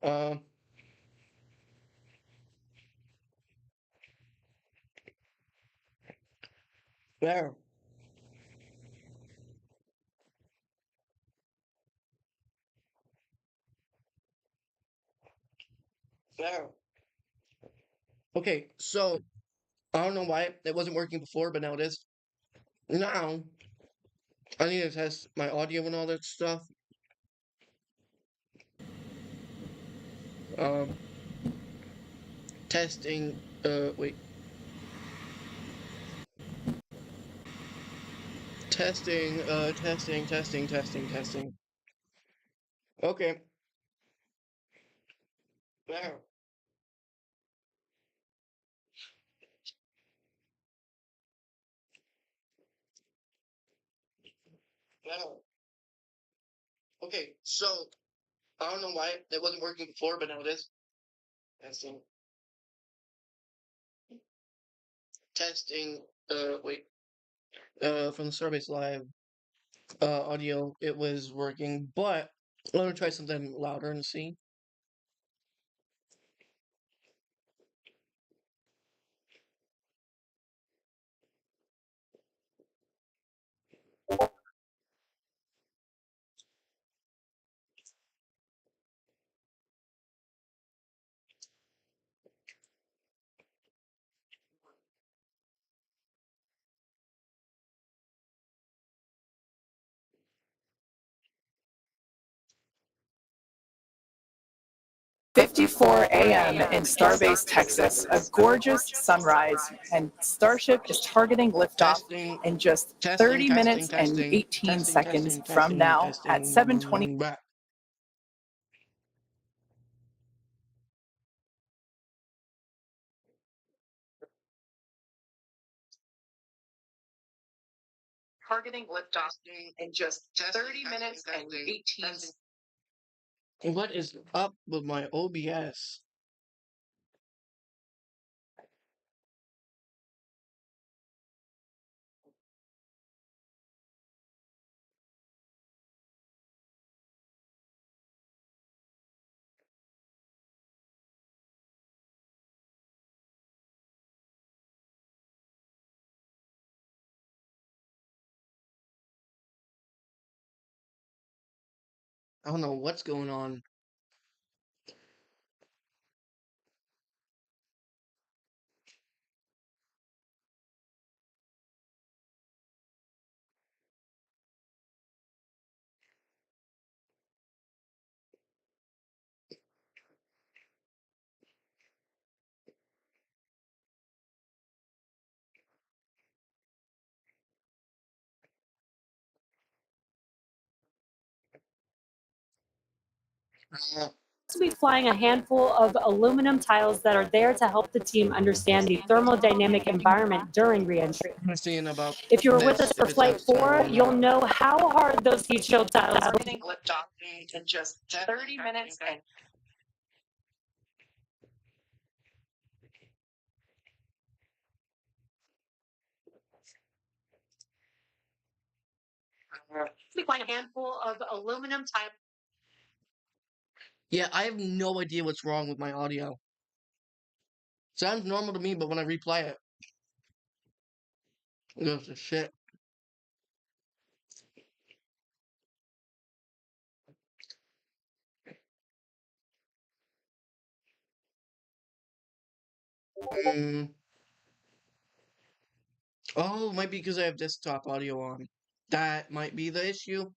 Uh, there, there. Okay, so I don't know why it wasn't working before, but now it is. Now I need to test my audio and all that stuff. Um, testing. Wait. Testing. Testing. Testing. Testing. Testing. Okay. There. There. Okay, so I don't know why it wasn't working before, but now it is. Testing. Testing. Wait. From the Starbase Live audio, it was working, but I'm gonna try something louder and see. .54 a.m. in Starbase, Texas, a gorgeous sunrise, and Starship is targeting liftoff Testing. in just Testing. 30 Testing. minutes and Testing. 18 Testing. seconds Testing. from Testing. now at 7:20. Testing. Back. Targeting liftoff in just Testing. 30 minutes and Testing. 18 Testing. What is up with my OBS? I don't know what's going on. Uh, To be flying a handful of aluminum tiles that are there to help the team understand the thermodynamic environment during reentry. I'm seeing about If you were with this, us if for it's Flight outside 4, or you'll not. know how hard those heat shield tiles are. Targeting liftoff in just 30 minutes and Be flying a handful of aluminum tiles. Yeah, I have no idea what's wrong with my audio. Sounds normal to me, but when I replay it, it goes to shit. Mm. Oh, it might be because I have desktop audio on. That might be the issue.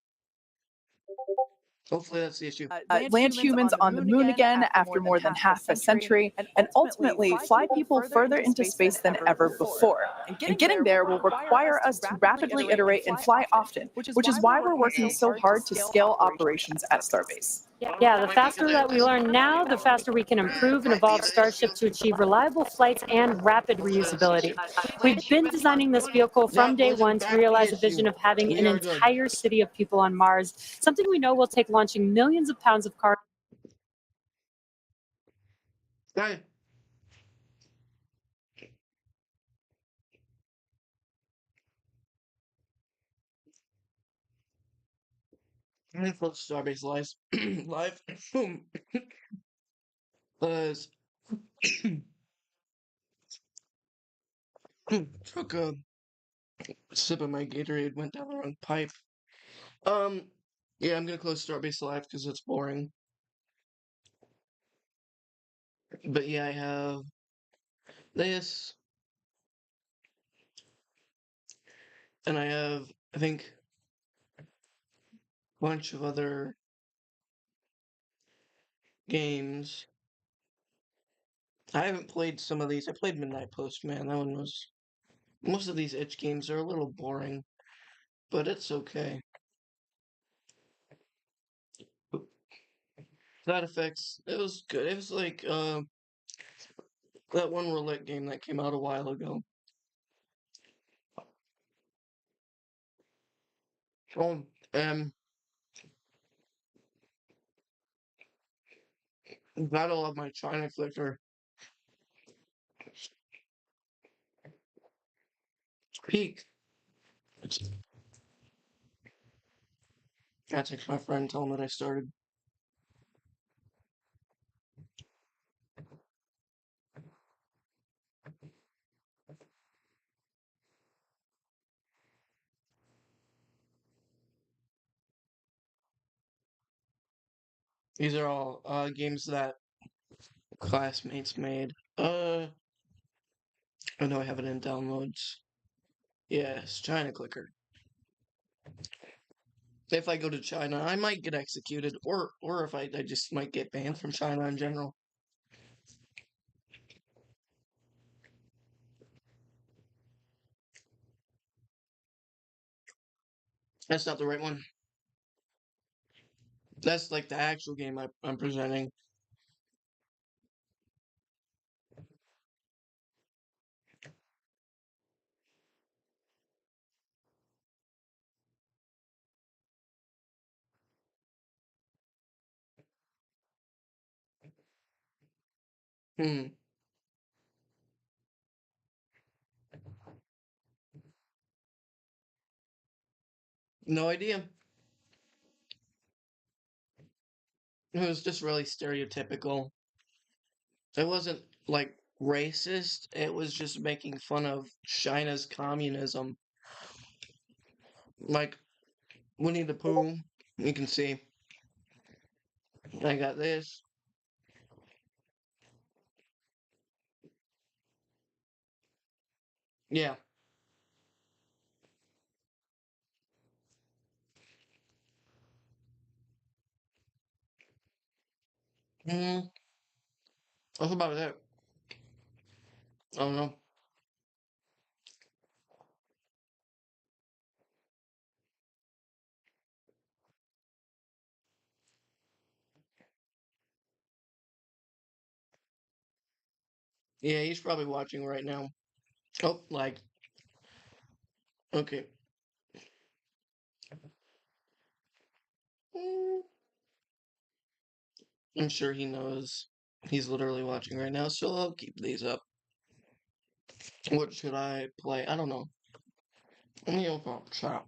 Hopefully that's the issue. land humans on the moon again after more than half a century, and ultimately fly people further into space than ever before. And getting there will require us to rapidly iterate and fly often, which is why we're working so hard to scale operations at Starbase. Yeah, the faster that we learn now, the faster we can improve and evolve Starship to achieve reliable flights and rapid reusability. We've been designing this vehicle from That day wasn't one to back the realize a vision issue. of having We an are good. entire city of people on Mars, something we know will take launching millions of pounds of cargo. Hey, I'm gonna put Starbase Live. Live. Was took a sip of my Gatorade, went down the wrong pipe. Um, yeah, I'm gonna close Starbase Live because it's boring. But yeah, I have this, and I have, I think, a bunch of other games. I haven't played some of these. I played Midnight Postman. That one was. Most of these itch games are a little boring, but it's okay. Side effects, it was good. It was like that one roulette game that came out a while ago. Oh, um, Battle of my China Flicker. Peak. I text my friend, tell him that I started. These are all games that classmates made. I know I have it in downloads. Yes, China Clicker. If I go to China, I might get executed, or if I just might get banned from China in general. That's not the right one. That's like the actual game I'm presenting. Hmm. No idea. It was just really stereotypical. It wasn't like racist. It was just making fun of China's communism. Like Winnie the Pooh. You can see. I got this. Yeah. Mm, that's about it. I don't know. Yeah, he's probably watching right now. Oh, like, okay. Mm, I'm sure he knows he's literally watching right now, so I'll keep these up. What should I play? I don't know. Let me open up chat.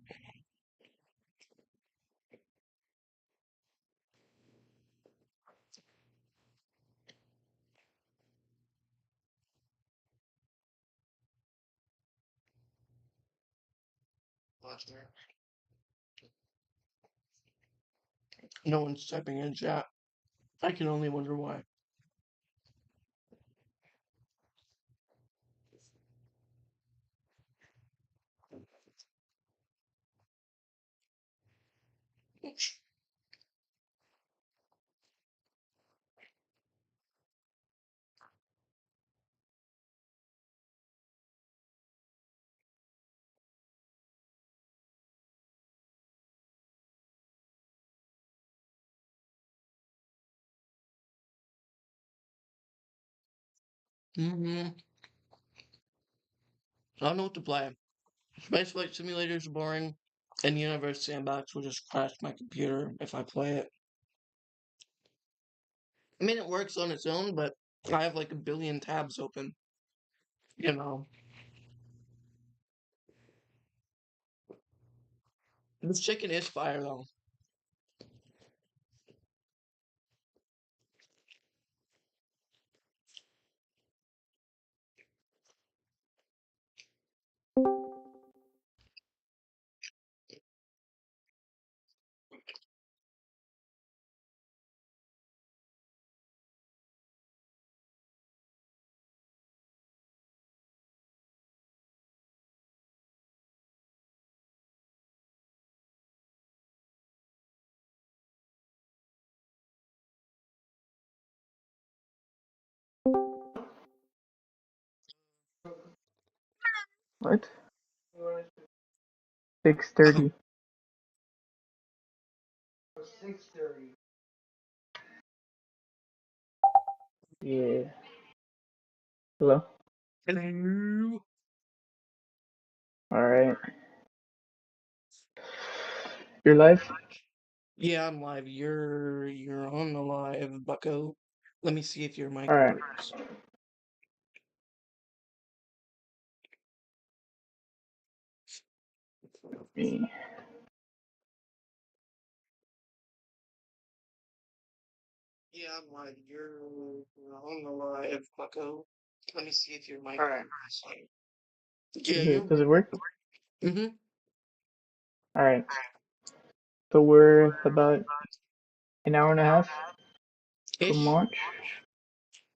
No one's typing in chat. I can only wonder why. Mm-hmm. I don't know what to play. Space Flight Simulator is boring, and Universe Sandbox will just crash my computer if I play it. I mean, it works on its own, but I have like a billion tabs open. You know. This chicken is fire, though. What? 6:30. Yeah. Hello. Hello. All right. You're live. Yeah, I'm live. You're on the live, Bucko. Let me see if your All mic right. works. Me. Yeah, I'm live. You're on the live, Bucko. Let me see if your mic All right. works. Yeah, Does it you. does it work? Mm-hmm. All right. So we're about an hour and a half from Ish. launch.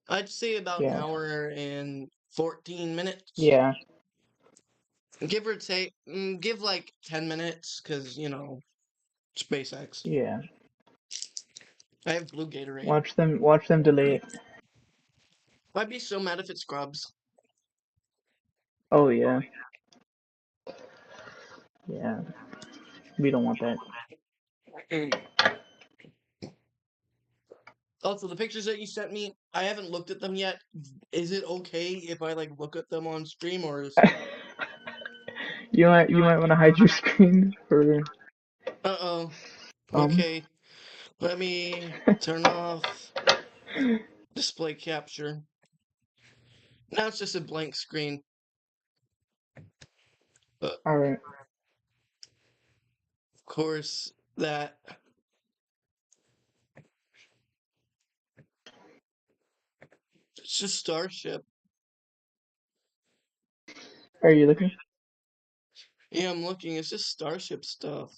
I'd say about an Yeah. hour and 14 minutes. Yeah. Give or take. Give like 10 minutes, because, SpaceX. Yeah. I have blue Gatorade. Watch them delay it. I'd be so mad if it scrubs. Oh yeah. Yeah. We don't want that. Also, the pictures that you sent me, I haven't looked at them yet. Is it okay if I look at them on stream, or is You might want to hide your screen for uh-oh. um. Okay. Let me turn off display capture. Now it's just a blank screen. But All right. of course that it's just Starship. Are you looking? Yeah, I'm looking. It's just Starship stuff.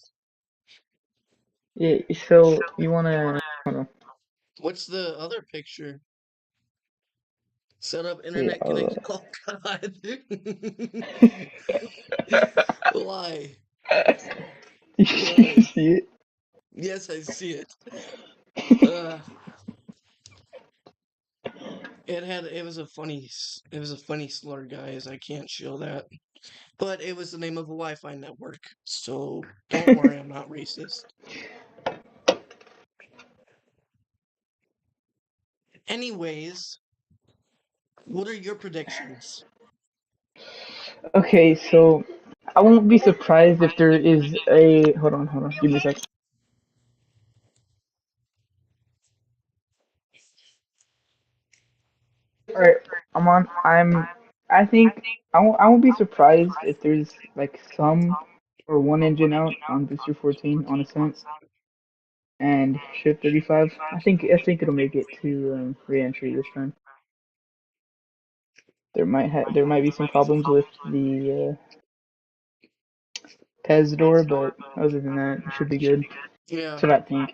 Yeah. So you wanna? Hold on. What's the other picture? Set up Yeah. internet connection. Oh God. Why? You Why? see it? Yes, I see it. Uh, it was a funny slur, guys. I can't show that. But it was the name of a Wi-Fi network. So don't worry, I'm not racist. Anyways, what are your predictions? Okay, so I won't be surprised if there is a. Hold on. Give me a sec. All right, I'm on. I think I won't be surprised if there's like some or one engine out on booster 14 on ascent and ship 35. I think it'll make it to re-entry this time. There might be some problems with the Pez door, but other than that, it should be good. Yeah, So I think.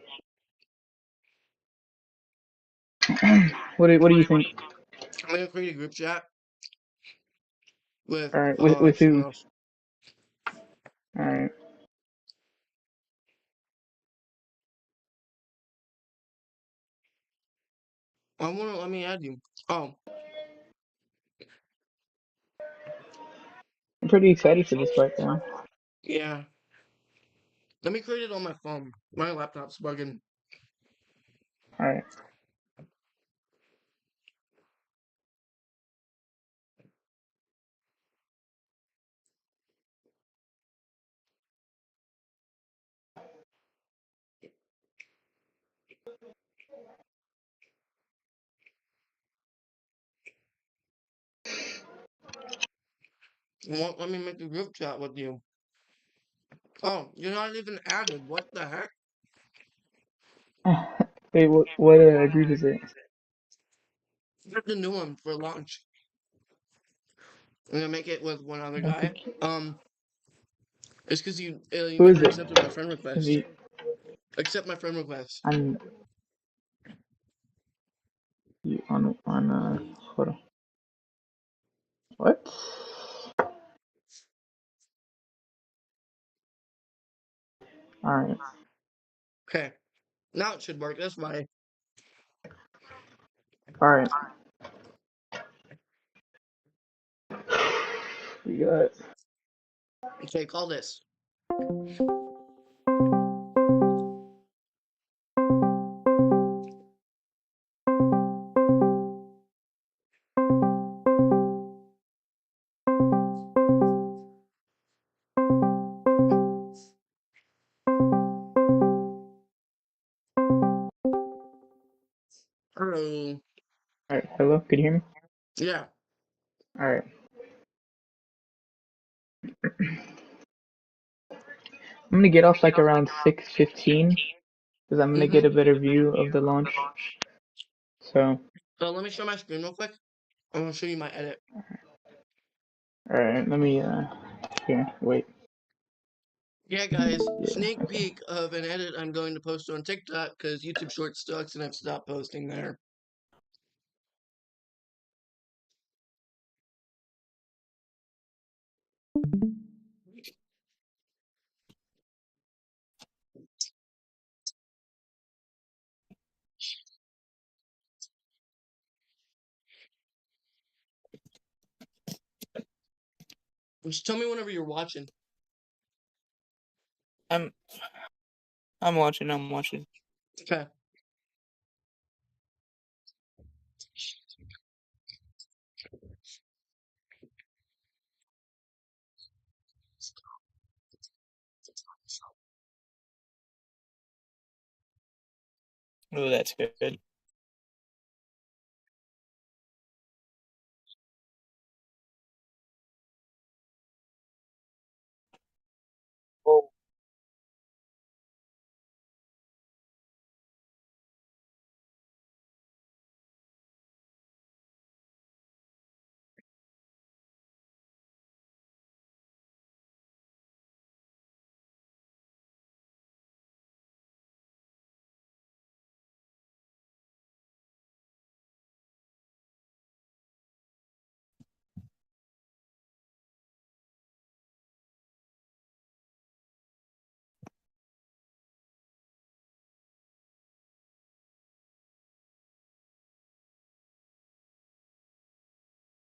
What do you think? I'm gonna create a group chat with All right, with someone who? else. All right. I wanna let me add you. Oh, I'm pretty excited for this fight now. yeah. Let me create it on my phone. My laptop's bugging. All right. Won't let me make a group chat with you. Oh, you're not even added. What the heck? Wait, what group is it? That's a new one for launch. I'm gonna make it with one other I don't guy. think. It's because you Who is never it? accepted my friend Have request. you? Accept my friend request. I'm you on hold on. What? All right. Okay. Now it should work. That's why. All right. You got Okay, call this. Hello. all right. Hello, can you hear me? Yeah. All right. I'm gonna get off like around 6:15 because I'm gonna get a better view of the launch. So, So let me show my screen real quick. I'm gonna show you my edit. all right. Let me here. Wait. Yeah, guys, Yeah. sneak Okay. peek of an edit I'm going to post on TikTok because YouTube Shorts sucks and I've stopped posting there. Just tell me whenever you're watching. I'm I'm watching. I'm watching. Okay. Oh, that's good. Oh,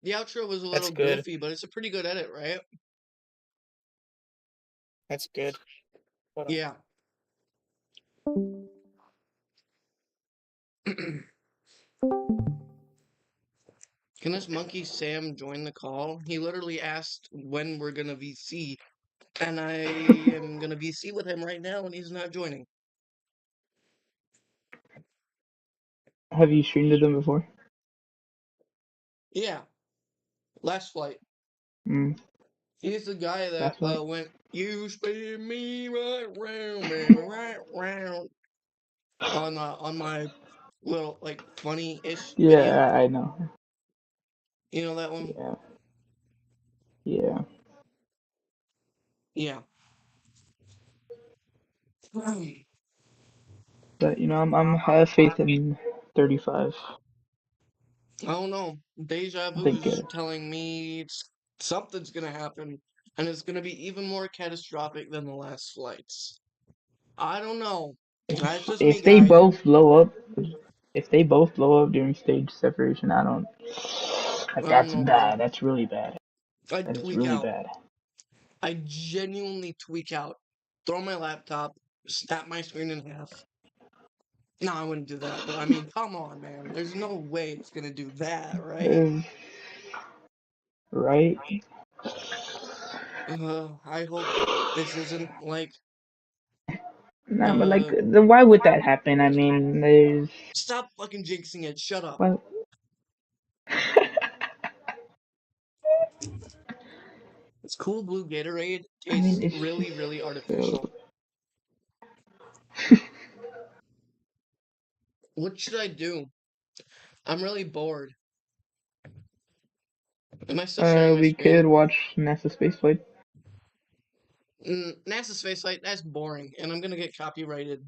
The outro was a that's little good. goofy, but it's a pretty good edit, right? That's good. Hold on. Yeah. Can this monkey Sam join the call? He literally asked when we're gonna VC, and I am gonna VC with him right now, and he's not joining. Have you streamed to them before? Yeah, last flight. Mm, He's the guy that last flight. went, "You spin me right round, baby, right round," on my little like funny-ish video. Yeah, I know. You know that one? Yeah, yeah. Yeah. But I have faith in 35. I don't know. Deja I think vu's telling me something's gonna happen, and it's gonna be even more catastrophic than the last flights. I don't know. That's just me, if they guys. both blow up, if they both blow up during stage separation, I don't. I Like don't that's know, bro. bad. That's really bad. I'd That is tweak really out. bad. I genuinely tweak out. Throw my laptop, snap my screen in half. No, I wouldn't do that, but I mean, come on, man. There's no way it's gonna do that, right? Right? I hope this isn't like, Nah, but like, uh, why would that happen? I mean, there's stop fucking jinxing it. Shut up. well, This cool blue Gatorade I mean, tastes it's just really, really so. artificial. What should I do? I'm really bored. Am I still sharing my We could screen? watch NASA spaceflight. NASA spaceflight, that's boring, and I'm gonna get copyrighted.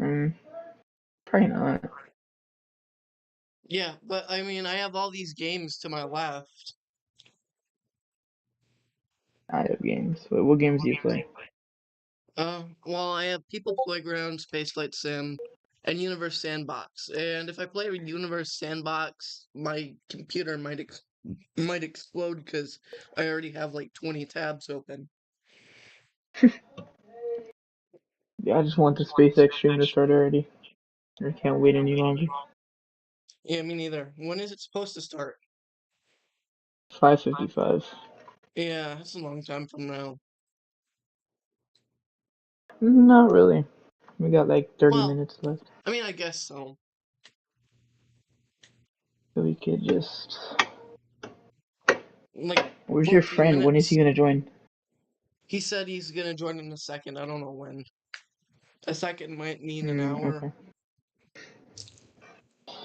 Um, Probably not. Yeah, but I mean, I have all these games to my left. I have games. What games do you play? Well, I have People Playground, Spaceflight Sim, and Universe Sandbox. And if I play Universe Sandbox, my computer might might explode because I already have like 20 tabs open. Yeah, I just want the SpaceX stream to start already. I can't wait any longer. Yeah, me neither. When is it supposed to start? 5:55. Yeah, it's a long time from now. Not really. We got like 30 Well, minutes left. I mean, I guess so. So we could just. Like Where's your 14 friend? When is he minutes. gonna join? He said he's gonna join in a second. I don't know when. A second might mean an hour. Okay.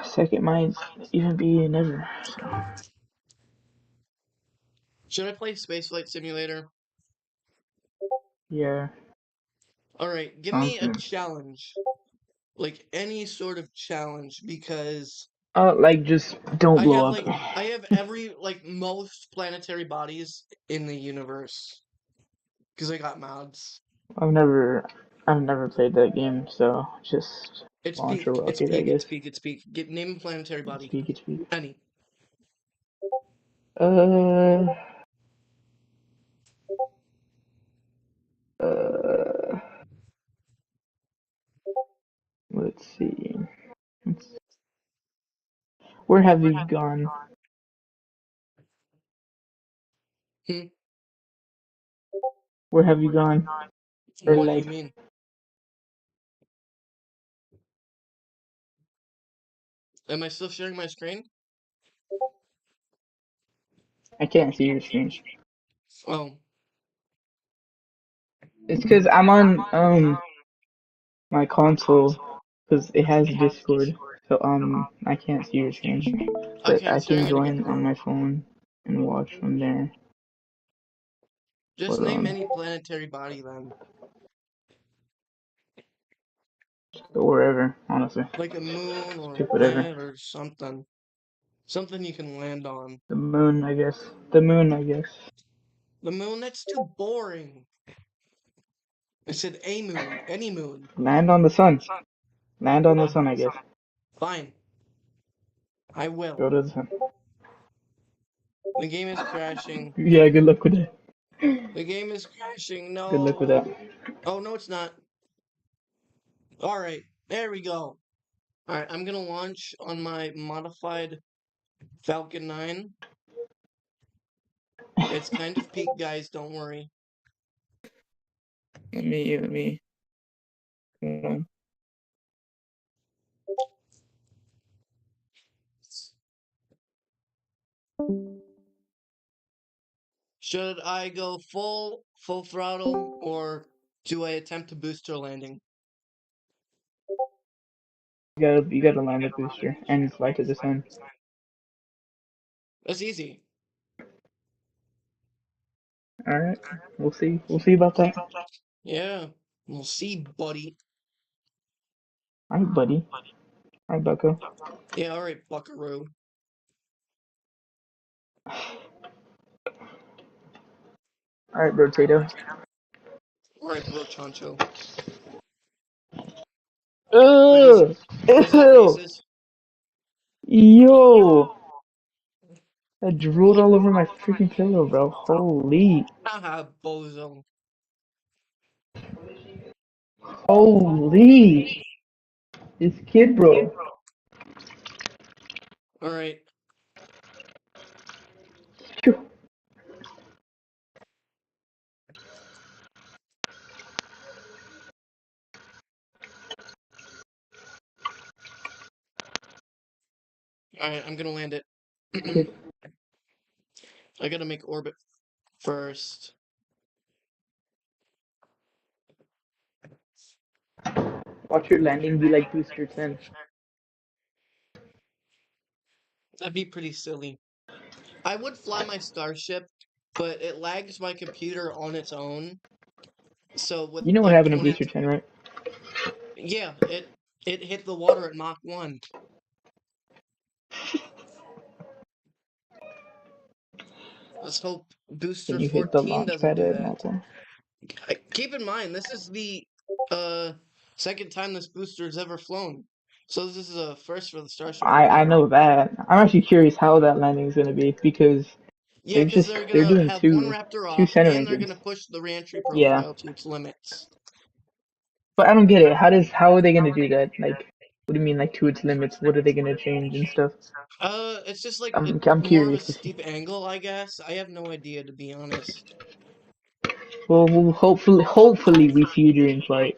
Second might even be never. So. Should I play Spaceflight Simulator? Yeah. Alright, give Sounds me a good. challenge. Like any sort of challenge because Like just don't blow up. I have every like most planetary bodies in the universe. Because I got mods. I've never played that game, so just It's launch a peak, it's rocket, I peak, it's guess. peak, it's peak. Name a planetary body. It's peak. Any. Uh, uh, let's see. Where have you gone? Hmm? Where have you gone? Or What do you like, mean? Am I still sharing my screen? I can't see your screen. Oh. It's because I'm on my console because it has Discord, so I can't see your screen, but Okay, I I'm can sharing it again. join on my phone and watch from there. Just But name any planetary body then. go wherever, honestly. Like a moon Just or a pick whatever. planet or something. Something you can land on. The moon, I guess. The moon, I guess. The moon? That's too boring. I said a moon. Any moon. Land on the sun. Land on the sun, I guess. Fine. I Go will. to the sun. The game is crashing. Yeah, good luck with that. The game is crashing. Good luck with that. No. Oh, no, it's not. Alright. There we go. Alright, I'm gonna launch on my modified Falcon 9. It's kind of peak, guys. Don't worry. Let me. Hold on. Should I go full throttle, or do I attempt a booster landing? You gotta land the booster and fly to the sun. That's easy. Alright. We'll see. We'll see about that. Yeah. We'll see, buddy. Alright, buddy. Alright, bucko. Yeah, alright, buckaroo. Alright, Rotato. Alright, bro, Chancho. Ugh! Was that Ew! racist? Yo! I drooled all over my freaking pillow, bro. Holy. Haha, bozo. Holy. This kid, bro. Alright. Phew. Alright, I'm gonna land it. Kid. I gotta make orbit first. Watch your landing be like Booster 10. That'd be pretty silly. I would fly my Starship, but it lags my computer on its own. So with You know what like happened to 20, Booster 10, right? yeah, it hit the water at Mach 1. Let's hope Booster Can you hit the 14 launch doesn't pad do at that. Mach 1? Keep in mind, this is the second time this booster has ever flown. So this is a first for the Starship I program. know that. I'm actually curious how that landing is gonna be because Yeah, because they're they're gonna doing have one two Raptor two off, center and they're engines. gonna push the reentry Yeah, profile to its limits. but I don't get it. How are they gonna do that? Like, what do you mean like to its limits? What are they gonna change and stuff? It's just like I'm more of a curious to see. steep angle, I guess. I have no idea, to be honest. Well, hopefully we see you during flight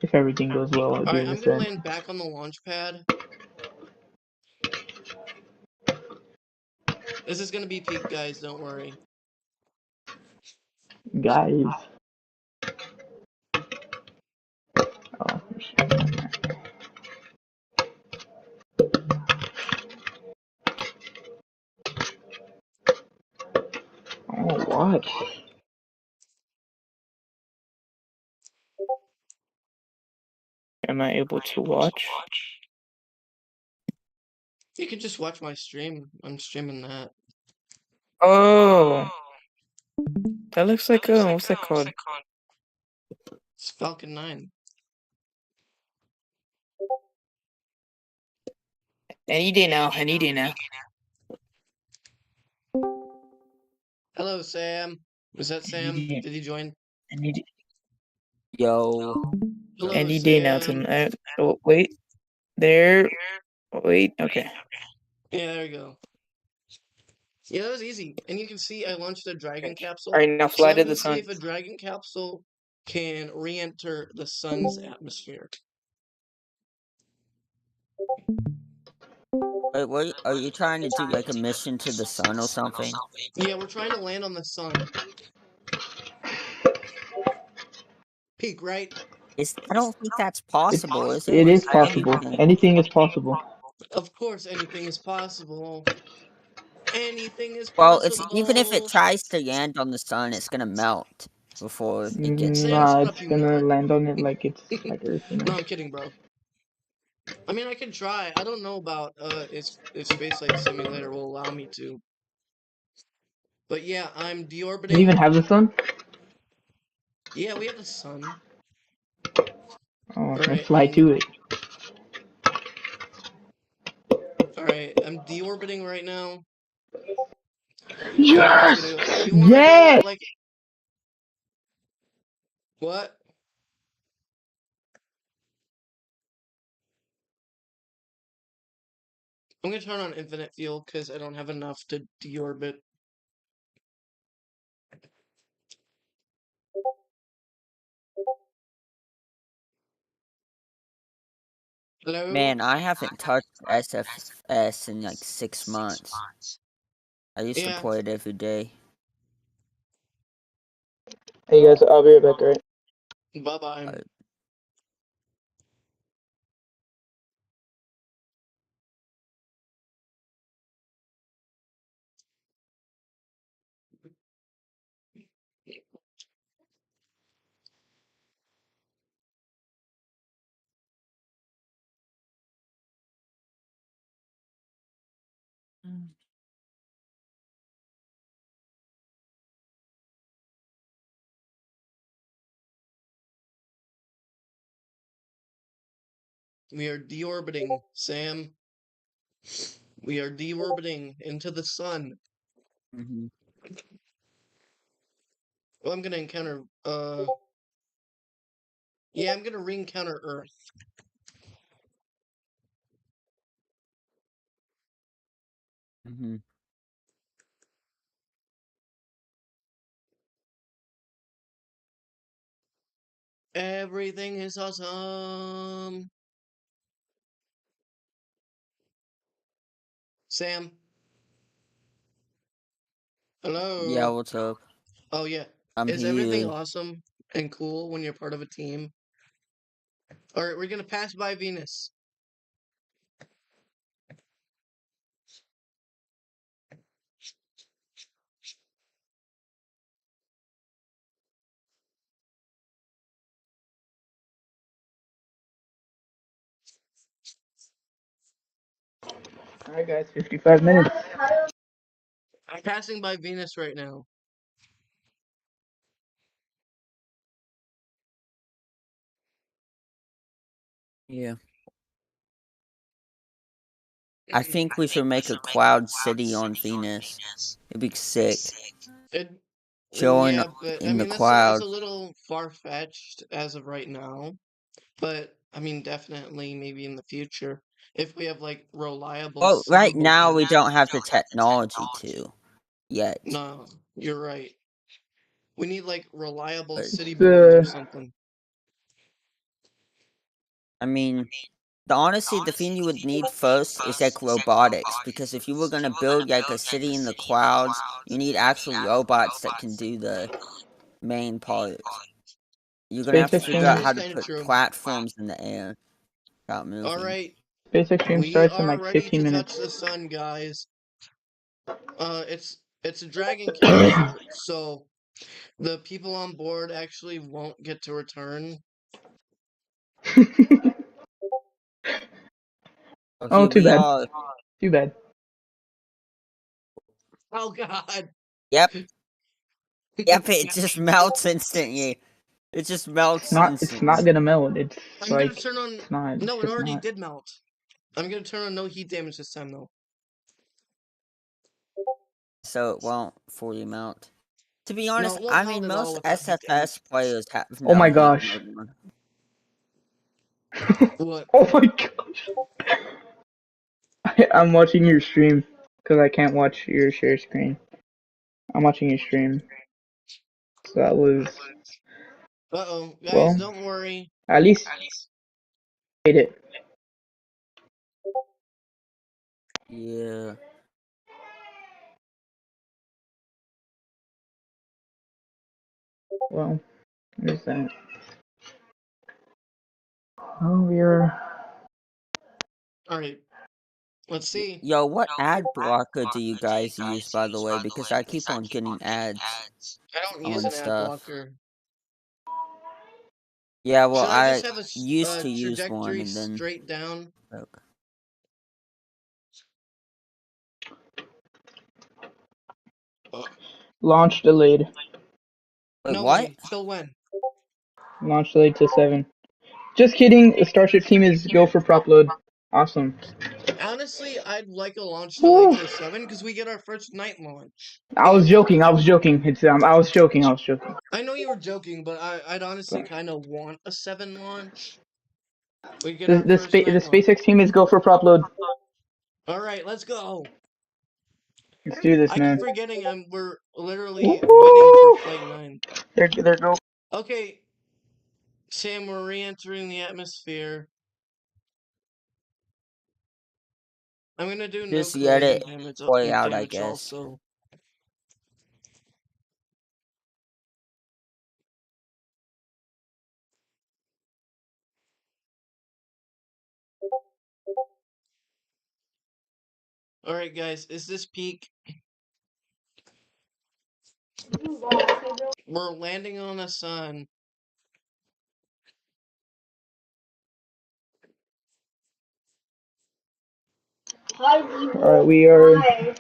if everything goes well Alright, during I'm gonna ascent. land back on the launch pad. This is gonna be peak, guys, don't worry. Guys. Oh, shit. Oh, what? Am I able to watch? You can just watch my stream. I'm streaming that. Oh, that looks like what's that called? It's Falcon 9. Any day now. Any day now. Hello, Sam. Is that Any Sam? day. Did he join? Any day. Yo. Hello, Any day now. Sam. Oh, wait. There. Wait. Okay. Yeah, there you go. Yeah, that was easy. And you can see I launched a Dragon All capsule. right, now So fly I'm to gonna the see sun. if a Dragon capsule can re-enter the sun's atmosphere. Wait, are you trying to do like a mission to the sun or something? Yeah, we're trying to land on the sun. Peak, right? I don't think that's possible, is It it? is I think you possible. can. Anything is possible. Of course, anything is possible. Anything is Well, it's even if it possible. tries to land on the sun, it's gonna melt before it gets Sam, there. Nah, shut up, it's you gonna nut. land on it like it's like Earth, you No, know. I'm kidding, bro. I mean, I can try. I don't know about if Space Flight Simulator will allow me to. But yeah, I'm Does it even deorbiting. have the sun? Yeah, we have the sun. Oh, then Alright, fly to it. I'm deorbiting right now. And we're just gonna Yes! go. You wanna go Yes! like what? I'm gonna turn on infinite fuel because I don't have enough to deorbit. Hello? Man, I haven't touched SFS in like 6 months. I used to Yeah. play it every day. Hey guys, I'll be right back, alright? Bye-bye. Uh, We are deorbiting, Sam. We are deorbiting into the sun. mm-hmm. Well, I'm gonna encounter yeah, I'm gonna re-encounter Earth. Mm-hmm. Everything is awesome. Sam. Yeah, Hello. what's up? Oh yeah. I'm Is everything here. awesome and cool when you're part of a team? Alright, we're gonna pass by Venus. Alright guys, 55 minutes. I'm passing by Venus right now. Yeah. I think we should make a cloud city on Venus. It'd be sick. It, Chilling yeah, but I in the mean that's a clouds. little far-fetched as of right now. But I mean, definitely maybe in the future, if we have like reliable Well, right sun now we boards. don't have the technology to yet. No, you're right. We need like reliable But city It's boards or something. I mean, honestly, the thing you would need first is like robotics, because if you were gonna build like a city in the clouds, you need actual robots that can do the main part. You're gonna have to SpaceX figure That out stream. how is to kind of put true. platforms in the air without All moving. right, SpaceX stream we starts in are like ready 15 to touch minutes. the sun, guys. It's a dragon capsule, so the people on board actually won't get to return. Oh, Okay, too we bad. are. Too bad. Oh God. Yep, yep. It just melts instantly. It just melts It's not instantly. gonna melt. It's I'm gonna like turn on. it's not. It's No, it just already not. did melt. I'm gonna turn on no heat damage this time though. So it won't fully melt. To be No, honest, it won't I melt mean, at all most without heat SFS damage. players have Oh no my heat gosh. mode. What? Oh my gosh. I'm watching your stream because I can't watch your share screen. I'm watching your stream. So that was Uh-oh, guys, well. don't worry. At least I made it. Yeah. Well, there's that. Oh, we're. All right, let's see. Yo, what ad blocker do you guys use, by the way? Because I keep on getting ads I don't use on an ad stuff. blocker. Yeah, well, Should I just I have used a to use one trajectory and then straight down? broke. Launch delayed. Wait, No what? way. Till when? Launch delayed till 7. Just kidding. The Starship team is go for prop load. Awesome. Honestly, I'd like a launch delay Woo. till 7 because we get our first night launch. I was joking. I was joking. It's I was joking. I was joking. I know you were joking, but I'd honestly But kind of want a 7 launch. We get the our first the night launch. SpaceX team is go for prop load. All right, let's go. Let's do this, I keep man. forgetting we're literally winning for Woo. Flight 9. There go. Okay, Sam, we're re-entering the atmosphere. I'm gonna do no Just get collision it play out, I damage guess. also. Alright guys, is this peak? We're landing on the sun. Alright, we are.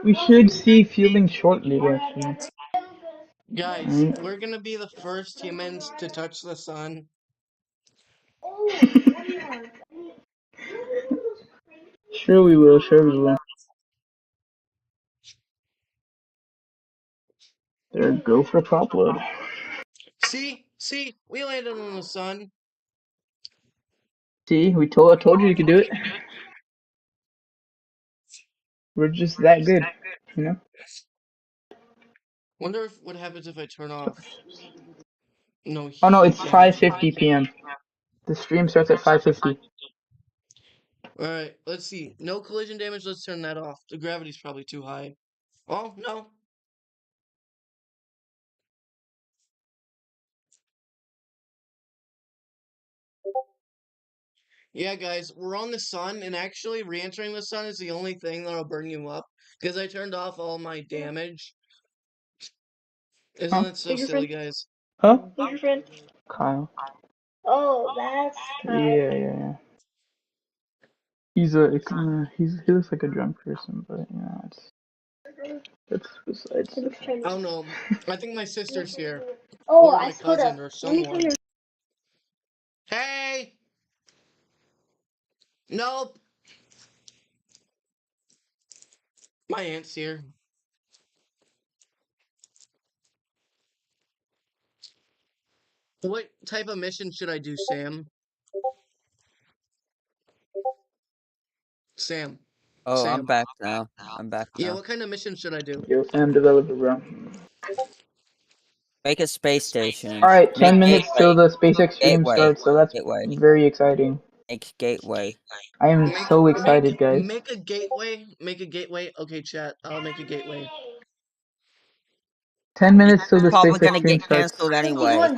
We should see fueling shortly, actually. Guys, Alright. we're gonna be the first humans to touch the sun. Sure we will. Sure we will. There, go for prop load. See, we landed on the sun. See, I told you you could do it. We're just that good, you know. Wonder what happens if I turn off no Oh no, heat it's damage. 5:50 p.m. The stream starts at 5:50. Alright, let's see. No collision damage, let's turn that off. The gravity's probably too high. Oh, no. Yeah, guys, we're on the sun, and actually re-entering the sun is the only thing that'll burn you up, because I turned off all my damage. Isn't Huh? that so silly, guys? Huh? Who's your friend? Kyle. Yeah. He looks like a drunk person, but it's That's besides. I don't know. I think my sister's here. Or my cousin or someone. Hey! Nope. My aunt's here. What type of mission should I do, Sam? Sam. Oh, I'm Sam. back now. Yeah, what kind of mission should I do? Yo, Sam, developer, bro. Make a space station. Alright, 10 Make minutes till the SpaceX stream gateway. starts, so that's Gateway. very exciting. Make gateway. I am so excited, guys. Make a gateway. Make a gateway. Okay, chat. I'll make a gateway. 10 minutes till the Probably SpaceX gonna stream get starts. canceled anyway.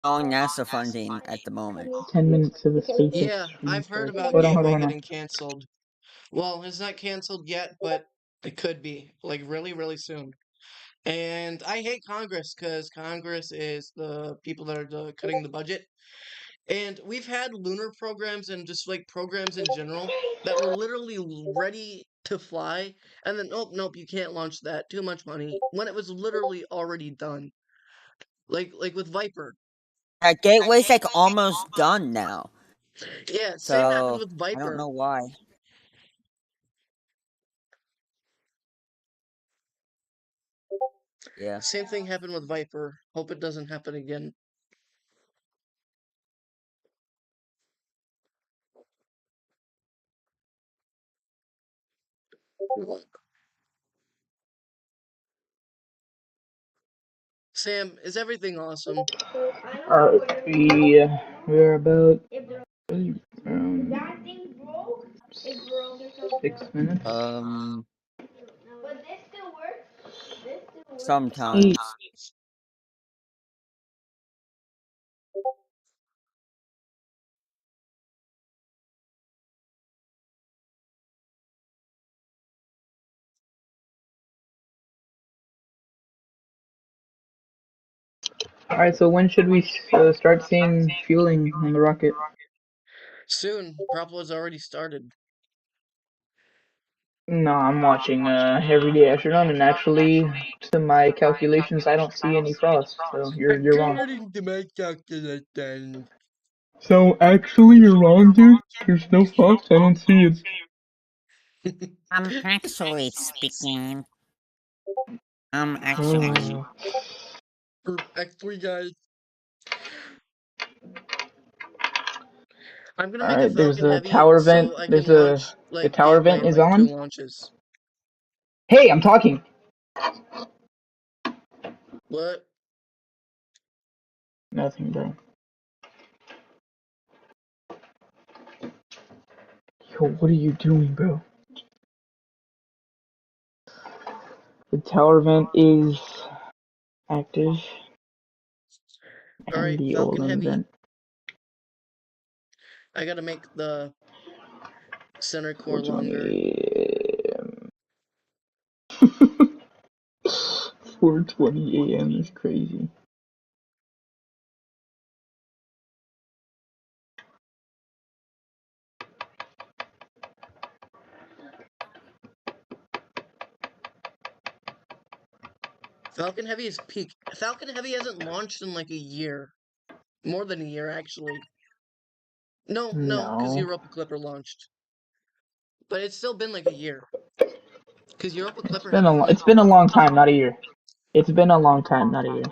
All NASA funding at the moment. 10 minutes till the SpaceX Yeah, stream I've heard starts. about Hold on, hold on, Gateway hold on. getting canceled. Well, it's not canceled yet, but it could be. Like, really, really soon. And I hate Congress, because Congress is the people that are cutting the budget. And we've had lunar programs and just, like, programs in general that were literally ready to fly. And then, nope, you can't launch that. Too much money. When it was literally already done. Like with Viper. That gateway's like almost done now. Yeah, same happened So with I don't Viper. know why. Yeah. Same thing happened with Viper. Hope it doesn't happen again. Sam, is everything awesome? We're about 6 minutes. Sometimes. Alright, so when should we start seeing fueling on the rocket? Soon. Propel's already started. No, I'm watching Everyday Astronaut, and actually, to my calculations, I don't see any frost. So you're wrong. According to my calculations. So actually, you're wrong, dude. There's no frost. I don't see it. I'm actually speaking. Actually. Actually, guys. I'm gonna make a Alright, there's Falcon a Heavy tower vent. so I There's can launch the like tower Gateway vent in is like 2 on. launches. Hey, I'm talking. What? Nothing, bro. Yo, what are you doing, bro? The tower vent is active. And Alright, the Falcon Olin Heavy. vent. I gotta make the center core longer. 4:20 a.m. is crazy. Falcon Heavy is peak. Falcon Heavy hasn't launched in like a year. More than a year, actually. No, because No. Europa Clipper launched. But it's still been like a year. Because Europa Clipper It's been a long time, not a year. It's been a long time, not a year.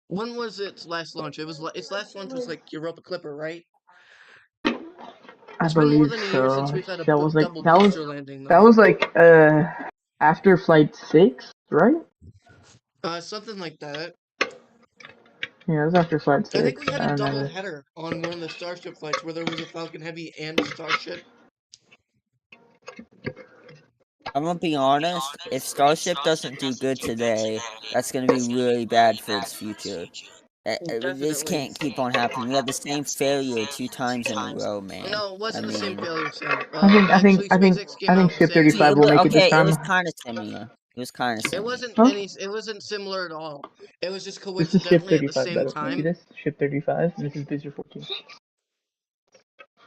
When was its last launch? Its last launch was like Europa Clipper, right? I It's been more believe than a year so. since we've had a That was like double booster landing, that though. was like after Flight 6, right? Something like that. Yeah, it was after Flight 6. I think we had a And double then header on one of the Starship flights where there was a Falcon Heavy and a Starship. I'm gonna be honest, if Starship doesn't do good today, that's gonna be really bad for its future. This Definitely. can't keep on happening. We had the same failure 2 times in a row, man. No, it wasn't the same failure, Sam. I think SpaceX came out Ship saying 35 that. will make it this Okay, it time. was kind of similar. Huh? It wasn't similar at all. It was just This is Ship coincidentally at the 35, by same the way. See time. this? Ship 35, and this is Booster 14.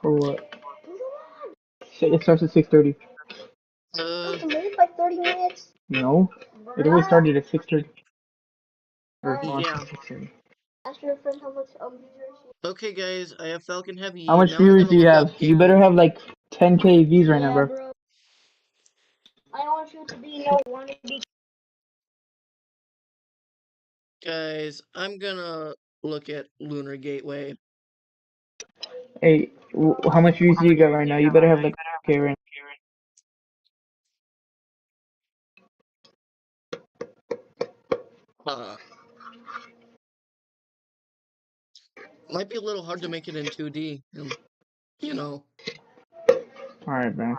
For what? It starts at 6:30. 30 minutes? No, it always started at 6:30 or launched Yeah. at 6:30. Ask your friend how much viewers. Okay, guys, I have Falcon How Heavy. much Now I'm viewers gonna do you look have? up You better Gateway. have like 10K views right now, Yeah, bro. bro. I don't want you to be no wannabe. Guys, I'm gonna look at Lunar Gateway. Hey, how much views do you got right now? You better have like K right Uh, might be a little hard to make it in 2D. You know. now. All right, man.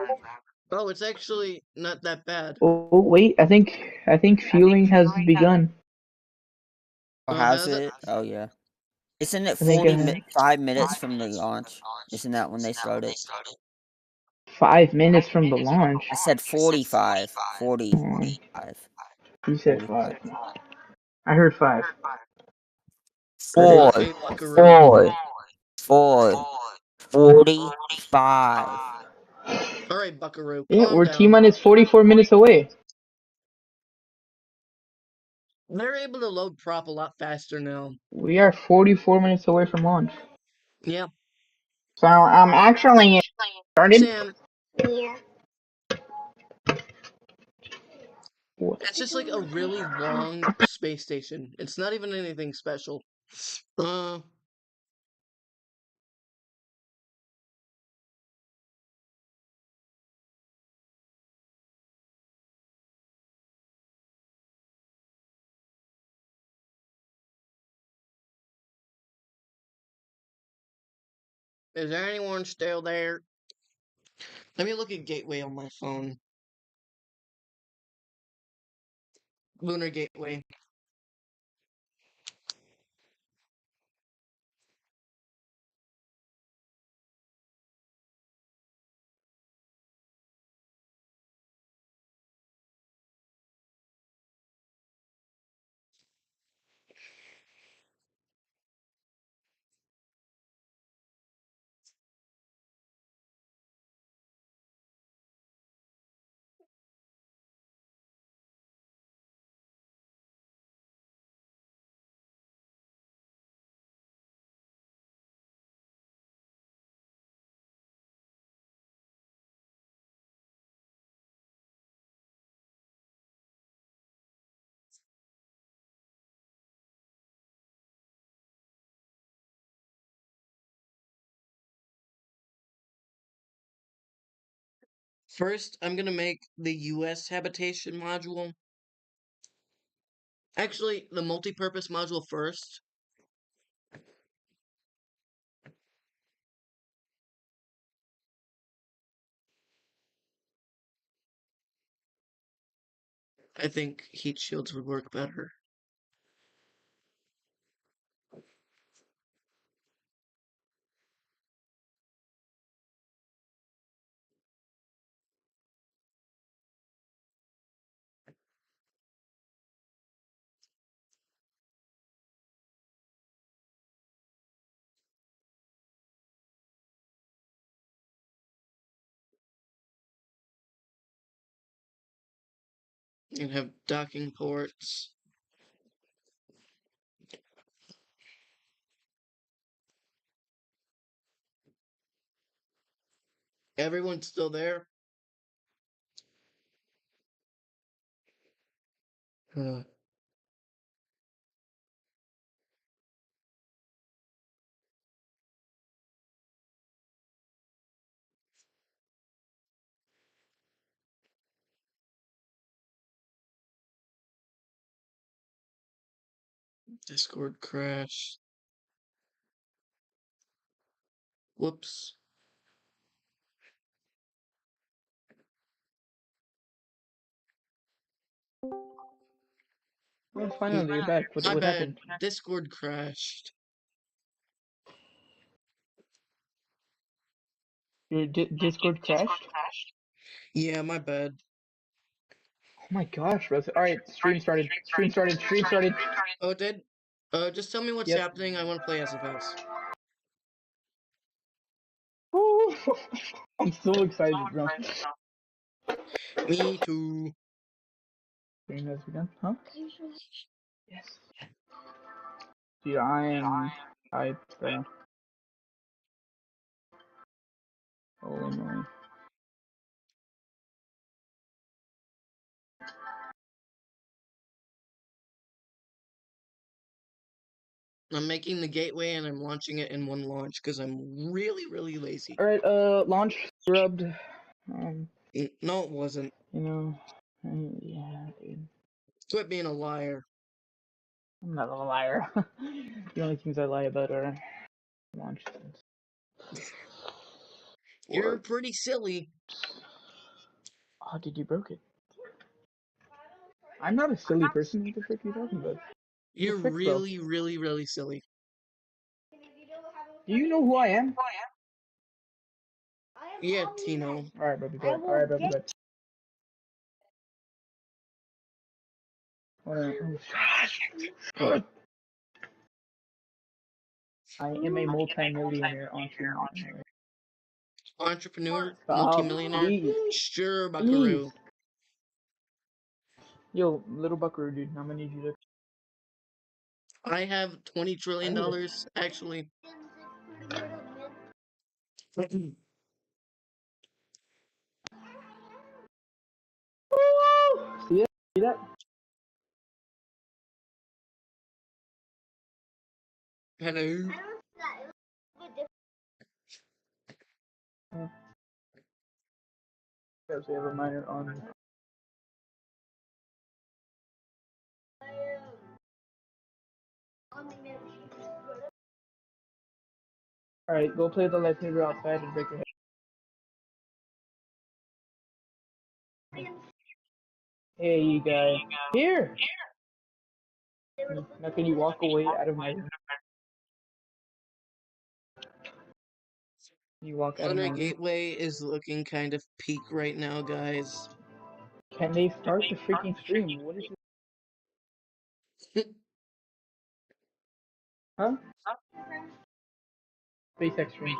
Oh, it's actually not that bad. Oh wait, I think fueling has begun. Or Oh, has has it? it? Oh yeah. Isn't it I think 5 minutes from the launch? Isn't that when they started? 5 minutes from the launch. I said 45. Oh, 45. you said 45. 5. I heard 5. Okay, Buckaroo. 45. Alright, Buckaroo, Yeah, calm we're down. T-minus 44 minutes away. They're able to load prop a lot faster now. We are 44 minutes away from launch. Yeah. So actually started. Sam, Yeah. it's just like a really long space station. It's not even anything special. Uh, is there anyone still there? Let me look at Gateway on my phone. Lunar Gateway. First, I'm gonna make the US habitation module. Actually, the multi-purpose module first. I think heat shields would work better. And have docking ports. Everyone's still there? Uh, Discord crash. Whoops. Oh, finally, you're back. My What bad. happened? Discord crashed. Your Discord crashed? Yeah, my bad. Oh my gosh, bro. Alright, stream started. Stream started. Stream started. Oh, it did? Just tell me what's Yep. happening. I want to play SFS. Woo! I'm so excited, bro. Me too. Stream has begun, huh? Yes. Dude, I am hyped, bro. Holy moly. I'm making the gateway and I'm launching it in one launch because I'm really, really lazy. Alright, launch scrubbed. No, it wasn't. You know, yeah, dude. Quit being a liar. I'm not a liar. The only things I lie about are launch things. You're pretty silly. Oh, dude, you broke it. I'm not a silly person. What the frick are you talking about? You're frick, bro? really, really, really silly. Do you know who I am? Yeah, Tino. Alright, baby, bed. Alright, baby, bed. Oh, I am a multi-millionaire entrepreneur. Entrepreneur, Stop, multimillionaire. please. Sure, Please. buckaroo. Yo, little buckaroo, dude. I'm gonna need you to. I have $20 trillion, actually. See it? See that? Hello. Because we have a minor on. Alright, go play the lightsaber outside and break your head. Hey, you guys. Here! Now can you walk away out of my room? You walk out of my Lunar room. Gateway is looking kind of peak right now, guys. Can they start the freaking stream? What is it? Huh? SpaceX stream.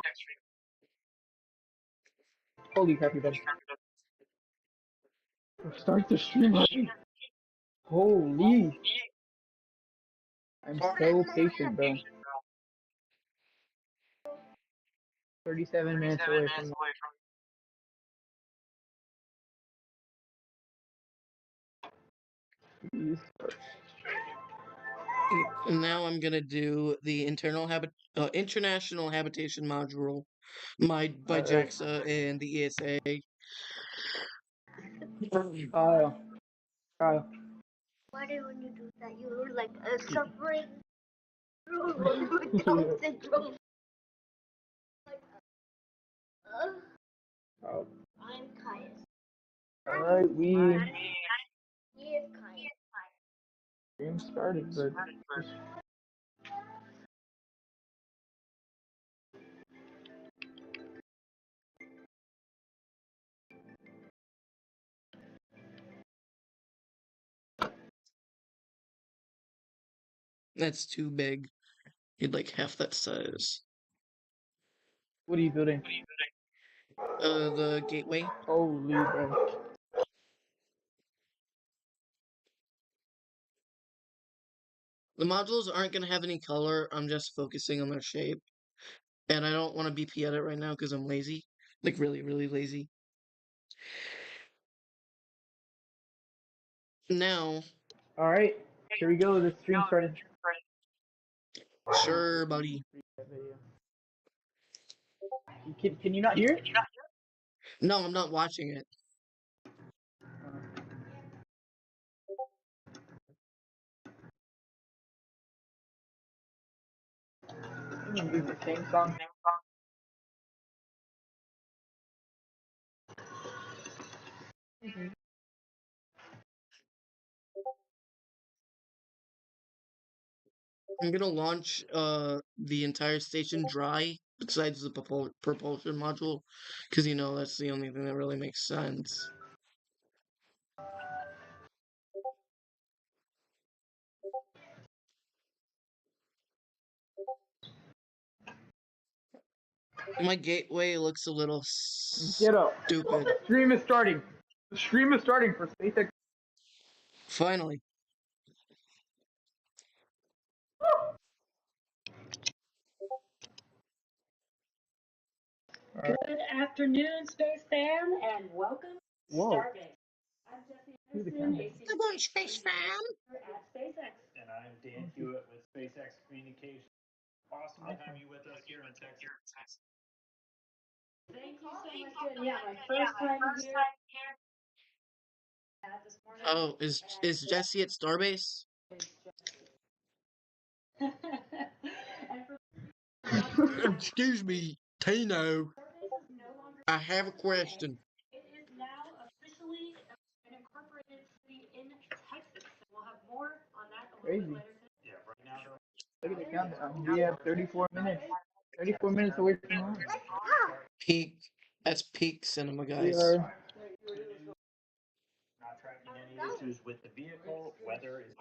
Holy crap, you better. Start the stream already. Holy. I'm so patient, bro. 37 minutes away from. Please. And now I'm gonna do the international habitation module, by Alright. JAXA and the ESA. Kyle. Why did when you do that? You look like suffering with Down syndrome. I'm Caius. Alright, we. He is Caius. Stream started, but. That's too big. You'd like half that size. What are you building? The gateway. Holy, bro. The modules aren't gonna have any color. I'm just focusing on their shape. And I don't want to BP edit right now because I'm lazy. Like, really, really lazy. Now. Alright, here we go. The stream started. Sure, buddy. Can you not hear it? No, I'm not watching it. I'm gonna do the same song. I'm gonna launch the entire station dry, besides the propulsion module, because you know that's the only thing that really makes sense. My gateway looks a little Get up. stupid. The stream is starting. The stream is starting for SpaceX. Finally. Good afternoon, Space Fam, and welcome to Whoa. Starbase. I'm Jesse Who's the Anderson, camera? a senior space fam at SpaceX. And I'm Dan Hewitt with SpaceX Communications. Awesome to have you with us here in Texas. Thank you so much, Jen. Yeah, my first time here this morning. Oh, is Jesse at Starbase? And Excuse me, Tino. Starbase is no longer. I have a question. It is now officially an incorporated city in Texas. We'll have more on that a little bit Crazy. later. Yeah, right now though. Look at the countdown. We have 34 minutes. 34 minutes away from launch. Peak. That's peak cinema, We guys. are. Not tracking any issues with the vehicle. Weather is.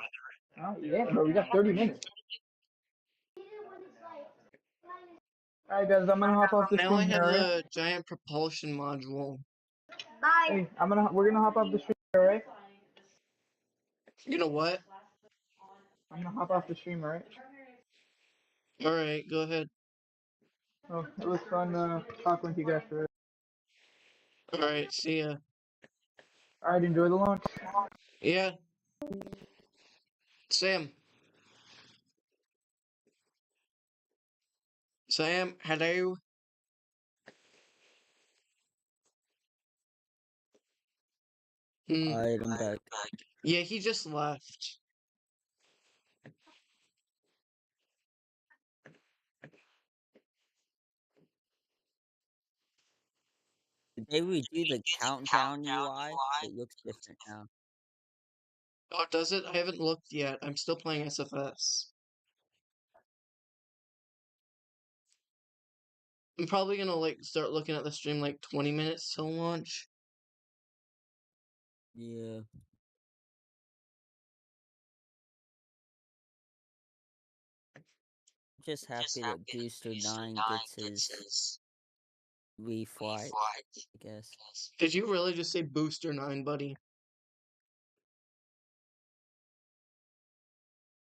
Oh, yeah, bro. We got 30 minutes. Alright, guys. I'm gonna hop off the Now I stream here, have alright? the giant propulsion module. Bye. Hey, we're gonna hop off the stream, alright? You know what? I'm gonna hop off the stream, alright? Alright, go ahead. Oh, it was fun talking with you guys for it. Alright, see ya. Alright, enjoy the launch. Yeah. Sam. Sam, hello? Alright, I'm back. Yeah, he just left. Did they redo the countdown UI? It looks different now. Oh, does it? I haven't looked yet. I'm still playing SFS. I'm probably gonna start looking at the stream 20 minutes till launch. Yeah. Just happy that Booster 9 gets his reflight, I guess. Did you really just say Booster 9, buddy?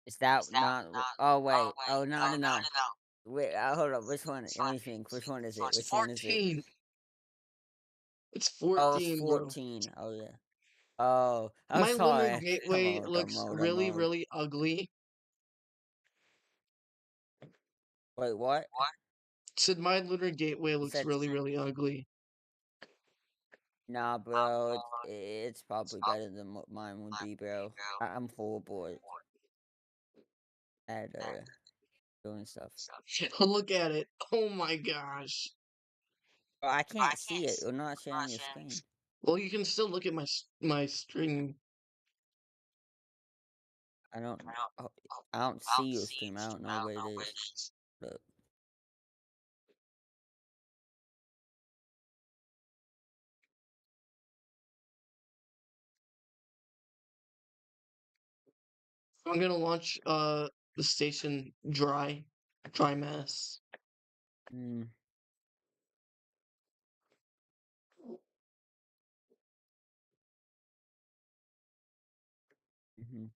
Is that not? Oh wait. Oh no. Wait. Hold up. Which one? Let me think. Which one is it? It's Which one is it? 14. It's Oh, it's 14, bro. 14. Oh yeah. Oh, I'm My lunar sorry. gateway looks really, really ugly. Wait, what? Said my lunar gateway looks said- really, really ugly. Nah, bro. It's probably better than what mine would be, bro. I'm full aboard at doing stuff. Look at it. Oh my gosh. Bro, I can't see it. You're not sharing your screen. Well, you can still look at my stream. I don't see your stream. I don't know where it is. But I'm gonna launch the station dry mass. mm. Mhm.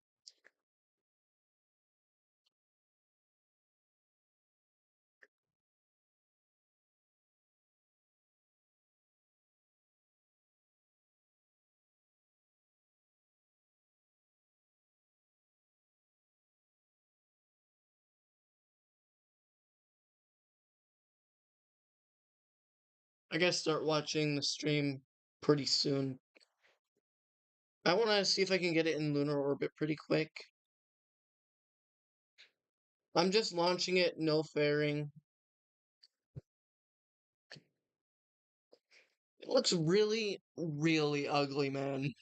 I gotta start watching the stream pretty soon. I wanna see if I can get it in lunar orbit pretty quick. I'm just launching it, no fairing. It looks really, really ugly, man.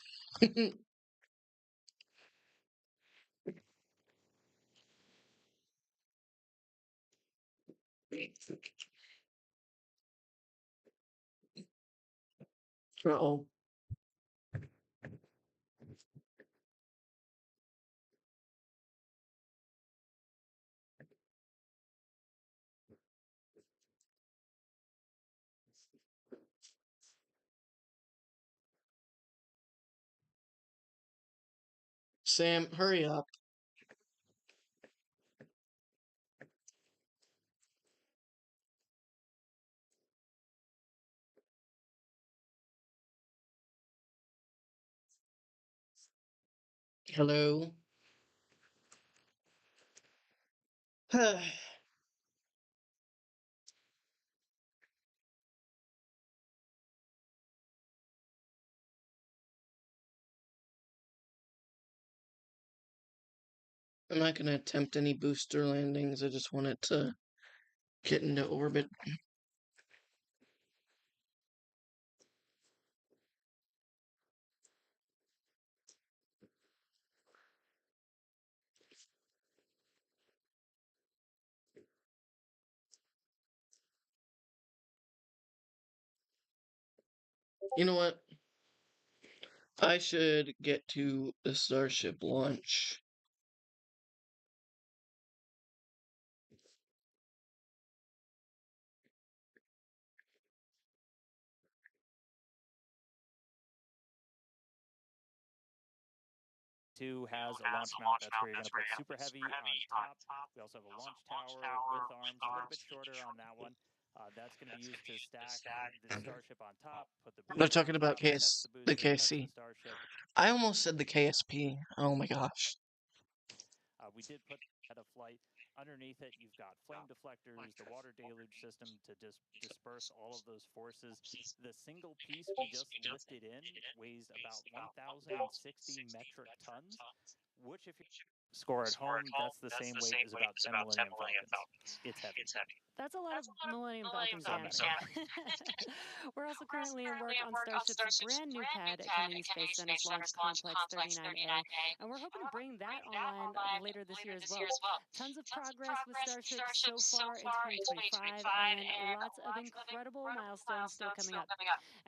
Uh-oh. Sam, hurry up. Hello? I'm not gonna attempt any booster landings. I just want it to get into orbit. You know what? I should get to the Starship launch. Two has a launch mount. That's where you're going to put super heavy on top. We also have a launch tower with arms, a little bit shorter on that one. That's going to be used to stack the Starship on top, put the They're booster on talking about top, catch the the booster, catch the KSC. Starship. I almost said the KSP. Oh my gosh. We did put at a flight. Underneath it, you've got flame deflectors, the water deluge system to disperse all of those forces. The single piece we just lifted in weighs about 1,060 metric tons, which if you score at home, that's the same weight as about 10 Millennium Falcons. It's heavy. That's a lot of Millennium Falcons So many. jamming. We're also currently in work on Starship's brand new pad at Kennedy Space Center's Launch Complex 39A, and we're hoping to bring that online later this year as well. Tons of progress with Starship so far in 2025, and lots of incredible milestones still coming up.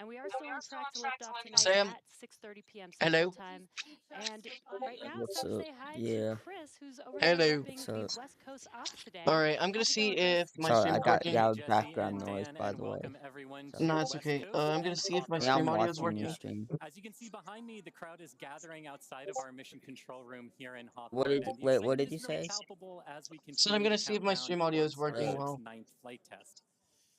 And we are still on track to lift off tonight Sam, at 6:30 p.m. Central hello? Time. And right now, it's What's time to up? say hi to Yeah. Chris, who's over here Hello. repping So, the West Coast ops today. Alright, I'm gonna How's it see going, Chris? if my sorry, I stream's got working. loud Jesse background and noise, Dan, by and the way. welcome everyone So, to No, the it's West okay. Coast I'm gonna and see if my Hawthorne, yeah, I'm stream audio is watching your working. stream. As you can see behind me, the crowd is gathering outside of our mission control room here in Hawthorne, and the What excitement did is you really say? palpable as we So I'm continue the gonna see if my countdown stream audio is towards working Starship's well. 9th flight test.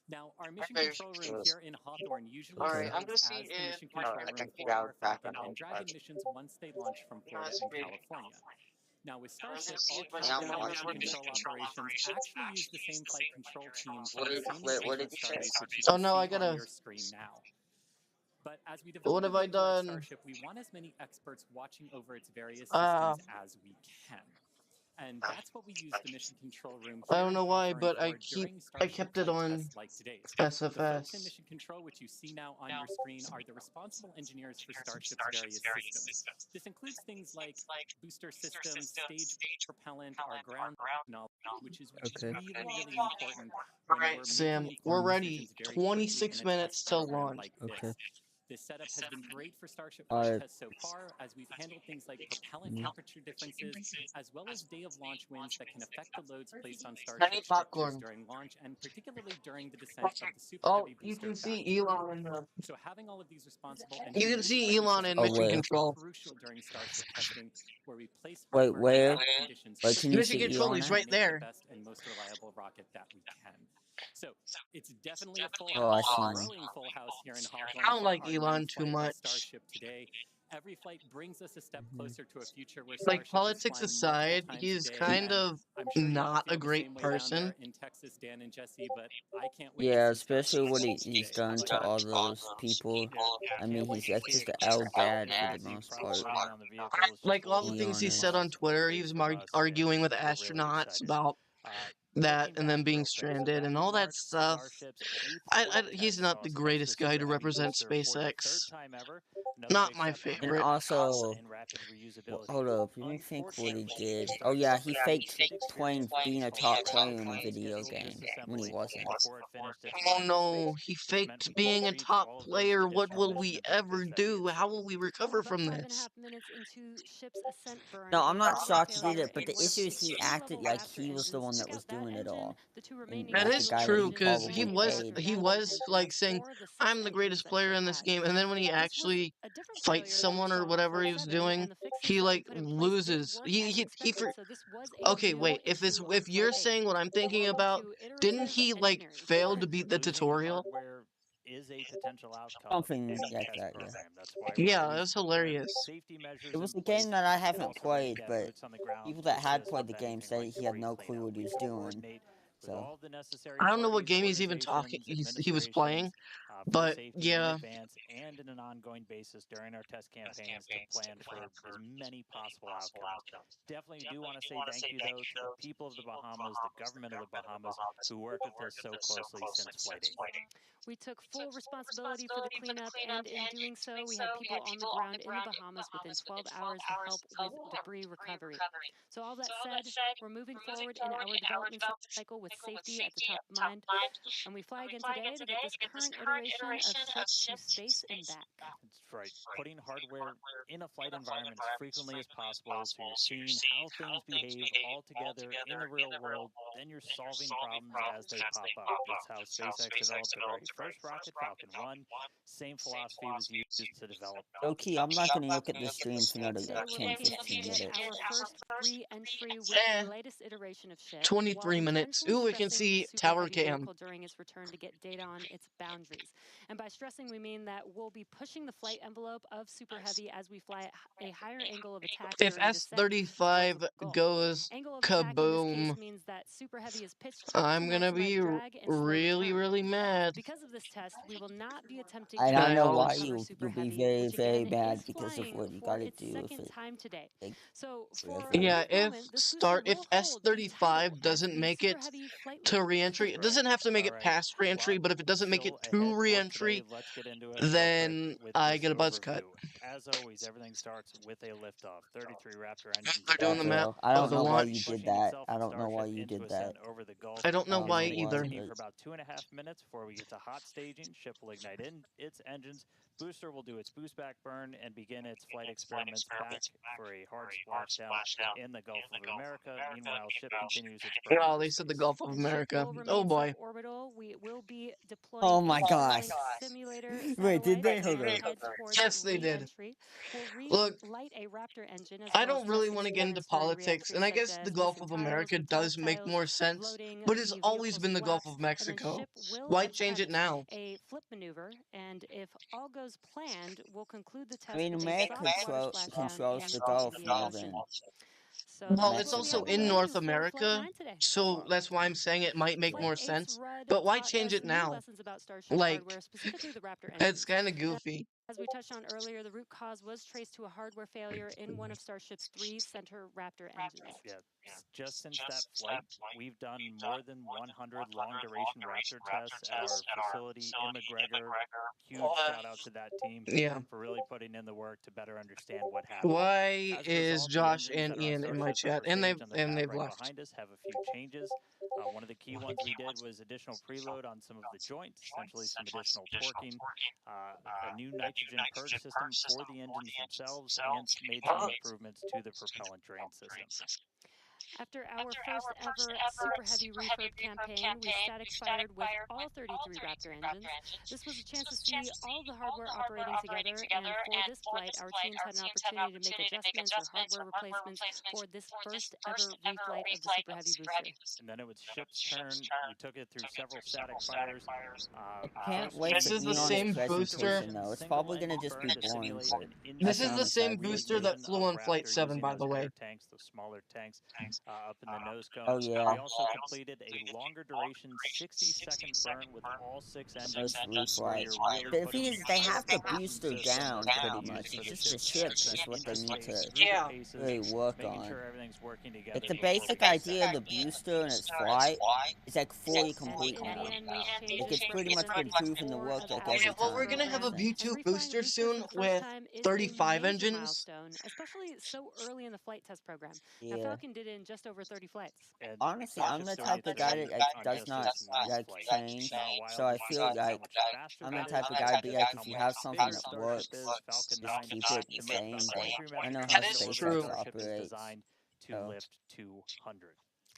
Now, our mission control room here in Hawthorne usually Alright, I'm serves gonna see as the if mission my control room for our Falcon and Dragon missions once they launch from Florida and California. Now, with Starship, all countdown and mission control operations actually use the same flight control team from the same location at Starbase, which you Oh can no, I see on gotta. your screen now. But as we What develop have and I deploy done? Starship, we want as many experts watching over its various Ah, systems as we can. And that's what we use the mission control room I here don't in know why, Hawthorne but for during I Starship kept it flight on tests like today's. The folks in SFS. mission control, which you see now on your screen, are the responsible engineers for Starship's various systems. This includes things like booster systems, stage propellant, our ground technology, which is Okay. really important when Alright, we're making Sam, we're important ready. decisions very quickly in 26 a test minutes till program launch. like Okay. this. This setup has been great for Starship flight Alright. tests so far, as we've handled things like propellant temperature differences, as well as day of launch winds that can affect the loads placed on I need Starship structures popcorn. during launch, and particularly during the descent of the Super Oh, Heavy you booster can pack. see Elon in the. So having all of these responsible You can engineers see ready Elon to in Oh, mission fly where? are control. crucial during Starship testing, where we place Wait, hardware in where? right conditions Wait, to can you Mission see ensure control, Elon we he's at? right make the there. best and most reliable rocket that we can. So it's definitely a full Oh, I house, see a him. growing full house here in I Hawthorne don't for like our 9th Elon too flight with much. Starship today. Every flight brings us a step Mhm. closer to a future where Like, Starship is politics flying multiple aside, times a he's day, kind and of I'm sure y'all not a feel the great same way down person. there in Texas, Dan and Jesse, but I can't wait to Yeah, see especially Starship what launch he's today. done to all those people. Yeah, I mean, can't wait he's to like see just it. an L dad for You the can see most prop part. loading on the vehicles, just Like, all loading the up things on he Elon said is. on miles Twitter, he away was from us, arguing and with we're really astronauts excited. about that Breaking and them back being real quick, so stranded and rapid all that launch, stuff. Starship's 8th flight He's test not saw the us launch the greatest guy Super to Heavy represent booster for the third SpaceX. time ever. Another Not big my step on our And favorite. path to cost also, and rapid reusability. hold up, let me think what he Unfortunately, did. Oh yeah, Starship's he had a faked bit experience playing with being a difficult top player in a video scheduled game when he disassembly wasn't. before it finished its Oh run to no, space, he which meant faked we couldn't being a reach top all of those player. What additional will mission we ever objectives that we do? had How set. will we recover About from 5.5 this? minutes into ship's ascent burn, No, I'm a not hardware shocked he did failure it, but in the one of issue the is he sea acted level like Raptor he was the engines one that took was out that doing it engine, all. the two And remaining That like a is fuel guy that true you engines because will he probably be was paid. electric he battery was engines like saying, for the 6 "I'm the engines greatest that player Ship in this has. game," and then when he This was actually a different fights failure than we someone or saw on whatever Flight he was 7, doing, and the fixes he that we like put in place didn't loses. work as expected, so this was a Okay, real wait. issue on If you're Flight 8. saying what I'm thinking According about, to didn't iterative he like engineering. fail to beat the Losing tutorial? hardware is a potential outcome of Something any like test that, yeah. program. That's why we're Yeah, always that's preparing hilarious. safety It measures in was a place game that I and haven't also ready to played, get but boots on the ground people to that had assist played with the game anything said like he had debris no clue cleanup. what he We was will doing. coordinate with So all the necessary I don't know what parties, game he's even talking. organizations, He was playing, administrations for but safety in yeah, advance and in an ongoing basis during our test campaigns to plan for as many possible outcomes. Definitely do want to say thank you, though, to the people of the Bahamas, the government of the Bahamas, who worked with us so closely since Flight 8. We took full responsibility for the cleanup, and in doing so, we had people on the ground in the Bahamas within 12 hours to help with debris recovery. So, all that said, we're moving forward in our development cycle with safety at the top of mind, and we fly again today to get this current iteration of ship to space and back. That's right. Putting hardware in a flight environment as frequently as possible so you're seeing how things behave all together in the real world. Then you're solving problems as they pop up. That's how SpaceX developed the very first rocket, Falcon 1. Same philosophy was used to develop okay, Falcon I'm 9. not gonna look at the stream for another Today, like we're 10, looking to 15 get minutes. our first re entry with the eh, latest iteration of Ship, while 23 minutes. intentionally Ooh, we can stressing the see super tower heavy cam. vehicle during its return to get data on its boundaries. And by stressing, we mean that we'll be pushing the flight envelope of super heavy as we fly at a higher angle of attack If during descent towards the S35 Gulf. goes Angle of attack in this case kaboom, means that super heavy is pitched up to I'm gonna maximize be drag and slow the really, turn. really mad. Because of this test, we will not be attempting And to Can I I know ground or why also? recover you'll super be heavy, very, which very again mad is because of flying what you for gotta its do with second it. time today. Like So for a forever. Yeah, brief moment, this booster if will hold the S35 title as doesn't the make super it heavy flight to leader. reentry, it Right. doesn't have to make All it right. past reentry, Lot but if it doesn't make it still to ahead for today. reentry, Let's get into it real quick then with I this get a buzz cut. overview. As always, everything starts with a liftoff. 33 Raptor engines They're Yeah, doing the firing. map bro. I of don't the know why Starship you launch. did pushing that. itself I and don't know why Starship you into did that. ascent over the Gulf. I don't know I don't why know It'll why, either. continue but for about 2.5 minutes before we get to hot staging. Ship will ignite its engines. Booster will do its boost back burn and begin its flight experiments back for a hard splashdown in the Gulf of America. Meanwhile, ship continues its burn Oh, into they said the space. Gulf of And ship America. will Oh remain boy. suborbital. We will be oh deploying my eight gosh. Starlink simulator Wait, did satellites they? Hold and up. head towards Yes, they did. re-entry. We'll Look, relight a Raptor engine as I well as don't really test want to get into experiments during politics, re-entry, and I such guess the as Gulf missing of tiles, America resolve does make tiles, more sense, loading but it's the always vehicle's been the Gulf flaps, of and then Mexico. ship will Why change it attempt now? a flip maneuver. And if all goes planned, we'll conclude the I test mean, with a America soft water splashdown controls the into the Gulf Indian more Ocean. than So Well, that's it's what we Mexico have also on the in does. North menu for Flight America, 9 today. so that's why I'm saying it might make Flight more 8's sense. rud But why taught change us it new now? lessons about Starship Like, hardware, specifically the Raptor it's engines. kind of goofy. As we touched on earlier, the root cause was traced to a hardware failure in one of Starship's three center Raptor engines. Yeah, just since that flight, we've done more than 100 long duration Raptor tests at our facility in McGregor. Huge shout out to that team Yeah. for really putting in the work to better understand what happened. Why As a is result, the Josh engines and that are on Ian in my Starship that chat? were And staged on the pad they've right left. behind us have a few changes. One of the key ones we did was additional preload on some of the joints, essentially some additional torquing, a new nitrogen purge system for the engines themselves, and made some improvements to the propellant drain system. After our first ever super heavy refurb campaign, we static fired with all 33 Raptor engines. This was a chance to see all the hardware operating together, and for this flight, our teams had an opportunity to make adjustments or hardware replacements for this first ever reflight of the super heavy booster. And then it was ship's turn. We took it through several static fires. I can't First, wait we This to is the be on its did same short booster. presentation, duration though. It's single probably gonna engine just be burn to boring simulate for an I This in-flight is can the same honestly booster that reunification flew of on Flight Raptor 7, using by those the way. air tanks, those smaller tanks up in the nose cone. Oh yeah. We also completed a longer duration 60-second burn with all 6 engines Most where reflight. you're really The thing putting is, they the have the propulsion booster system down to pretty use much. for It's the just the ship's ship ascent is what they into need space to through the Yeah. paces, really work making on. sure everything's working Like together the before basic we idea of descend. the booster and its flight is like fully And complete in the now. end, these Like changes it's pretty much represented been proven to more work of like our Okay, every test well, we're time. gonna have a program. So And V2 reflying a booster booster for soon the first with time is a 35 major engines. milestone, especially so early in the flight test program. Now, yeah. Falcon did it in just over 30 flights. And Honestly, I'm Starship's the doing it type of That's guy today that like on does just not its ninth like flight. change. Not So wild I to see feel just how like much faster I'm the that is, type of guy to be like, how if you much have something bigger that Starship works, is. Falcon just 9 keep it the can lift same. about But 23 I metric know how That tons is delivered. true. SpaceX Starship is operates. designed to So lift 200.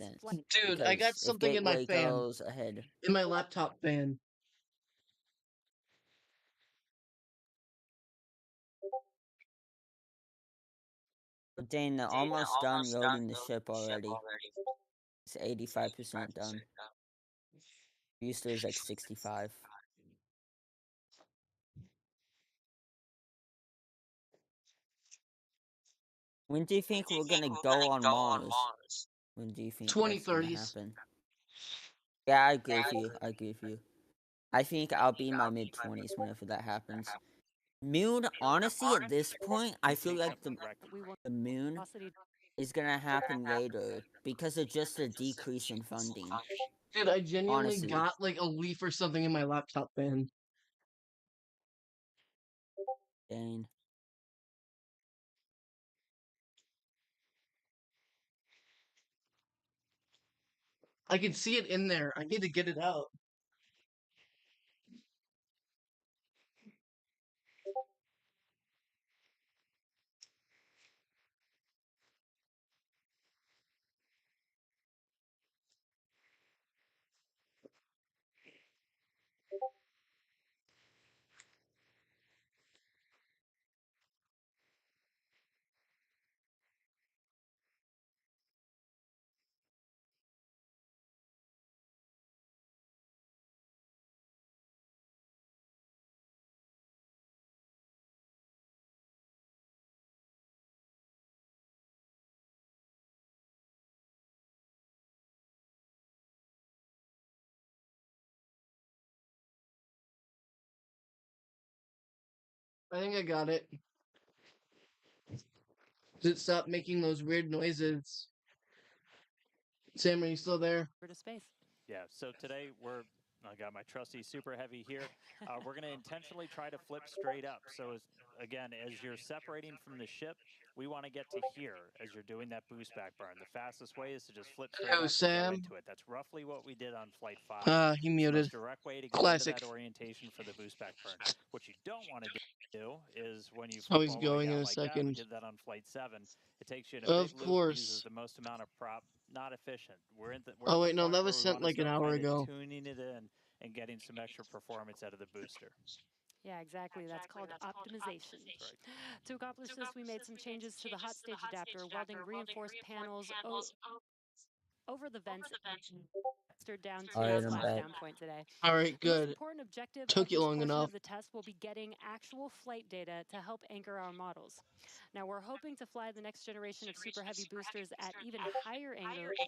sense. Dude, I got Because if something in my Gateway fan, goes ahead, in my laptop fan. but Dane, they're almost done loading the ship already. It's 85% done. Booster is like 65. When do you think we're gonna go on Mars? When do you think that's gonna 2030s. happen? Yeah, I agree with you. I agree with you. I think I'll be in my mid-20s whenever that happens. Moon, honestly, at this point, I feel like We will the moon velocity is gonna happen later because of just a decrease in funding. Dude, I genuinely Honestly. got like a leaf or something in my laptop fan. Dang. I can see it in there. I need to get it out. I think I got it. Did it stop making those weird noises? Sam, are you still there? to space. Yeah, so today I got my trusty super heavy here. We're going to intentionally try to flip straight up. So again, as you're separating from the ship, we want to get to here as you're doing that boost back burn. The fastest way is to just flip straight Oh, up and go Sam. into it. That's roughly what we did on flight 5. He It's the muted. most direct way to go into Classic. that orientation for the boost back burn. What you don't want to do is when you Oh, flip he's all the way going in down a like that, we second. did that on flight 7. It takes you in a Of big loop, uses course. the most amount of prop, not efficient. We're Oh, at the wait, no, point that where was we sent want to like an start hour kind of ago. tuning it in and getting some extra performance out of the booster. Yeah, exactly. That's called optimization. That's right. To accomplish this, we made some changes to the hot stage adapter, welding reinforced panels over the vents down to Alright, I'm back. splashdown point today. All right, The most good. important objective Took of you this long portion enough. of the test will be getting actual flight data to help anchor our models. Now, we're hoping to fly the next generation of super heavy boosters at even higher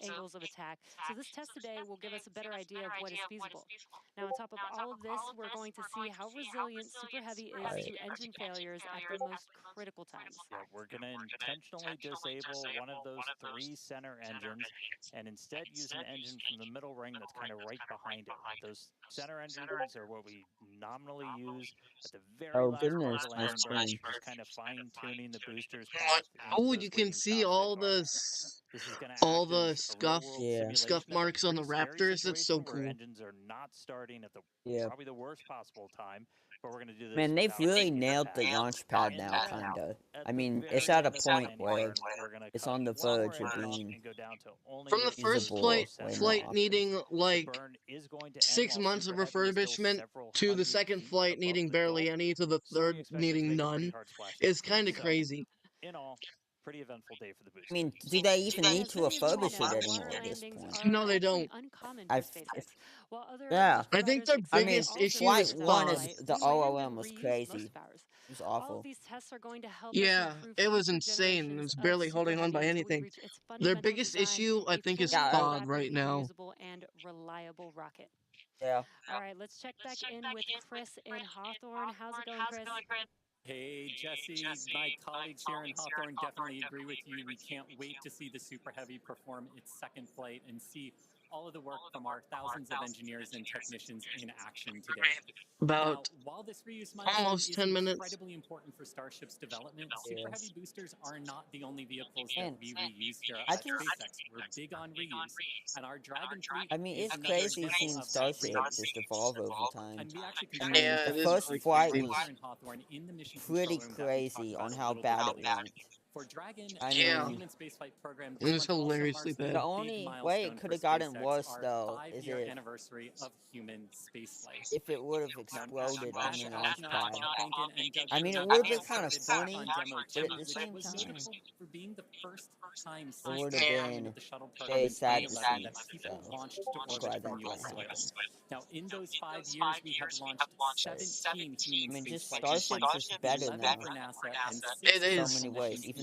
angles of attack, so this test today will give us a better idea of what is feasible. Now, on top of all of this, we're going to see how resilient super heavy is Alright. to engine failures at the most critical times. Yeah, we're going to intentionally disable one of those 3 center engines and instead use an engine from the middle ring that's kind of right behind it. Those center engines are what we nominally use at the very Oh last part of goodness, the my landing burn screen. for just kind of fine tuning the booster's path into Oh, those you can leading see top stick all the arcs. This is going to all act the as a real world Yeah. scuff simulation of a marks on the pretty scary Raptors. That's so situation where cool. engines are not starting at the Yeah. probably the worst possible time, but we're going to do this Man, they've without really breaking the nailed the path. launch Now, pad in now, that, kinda. at I the mean, it's very at a end of the point landing where burn, we're going to it's cut on the one more verge of edge off being and go down to only From the using first those 2 usable way center more flight engines. needing often. The like burn is going to end 6 while months of super heavy is still refurbishment several to the hundred second feet flight above needing the barely Gulf, any to the so we third expect it to needing make a pretty none hard splashdown. is kind of So, crazy. in all, pretty eventful day for the I booster. mean, do they even And need as to many of you may refurbish it know, anymore water at this landings point? No, are they actually don't. uncommon for I've, SpaceX. While other yeah. launch I think providers their I expect to mean, biggest alter issue the is flight method of one is fog. flight, the we plan to OOM was reuse most crazy. of ours. It was All of awful. these tests are going to help us Yeah, improve it was future insane. It generations was of barely Super holding on Heavy by until we anything. reach its Their fundamental biggest design, issue, I a think, is fully Yeah, fog right rapidly now. reusable and reliable rocket. yeah. All right, let's check back in with Chris in Hawthorne. How's it going, Chris? Hey, Jesse, my colleagues here in Hawthorne definitely agree with you. We can't wait to see the Super Heavy perform its second flight and see all of the work from our thousands of engineers and technicians in action today. Now, About while this reuse milestone almost is 10 minutes. incredibly important for Starship's development, Super Yeah. Heavy boosters are not the only vehicles that And we reuse here I at just, SpaceX. We're big on reuse, and our Dragon fleet I mean, is it's another crazy example seeing of that Starship reuse. just evolve over time. And we actually can I show mean, you Yeah, the it a is first really video flight crazy. right here was in Hawthorne in the mission control pretty room that we talked crazy about on a how little bit bad it earlier. went. For Dragon I and the Yeah, mean, human spaceflight program, it this was one also hilariously marks a the bad. big only way it milestone could for have gotten SpaceX, worse, our though, is 5-year anniversary of human spaceflight. if it would have Now, exploded on the NASA launch astronauts pad. Bob Behnken and Doug I mean, it Kiernan would have been also kind of started the funny, Proton Demo but 2, at the which same was time, notable for being the first time it since would the have beginning been of the shuttle program very in sad to 2011 see. that people So launched to I'm orbit glad from that U.S. didn't soil. happen. Now, in those 5 years, we have launched But 17 human I mean, just spaceflight Starship's missions, just better 11 now for NASA and It 6 for so is. many commercial ways. missions, Even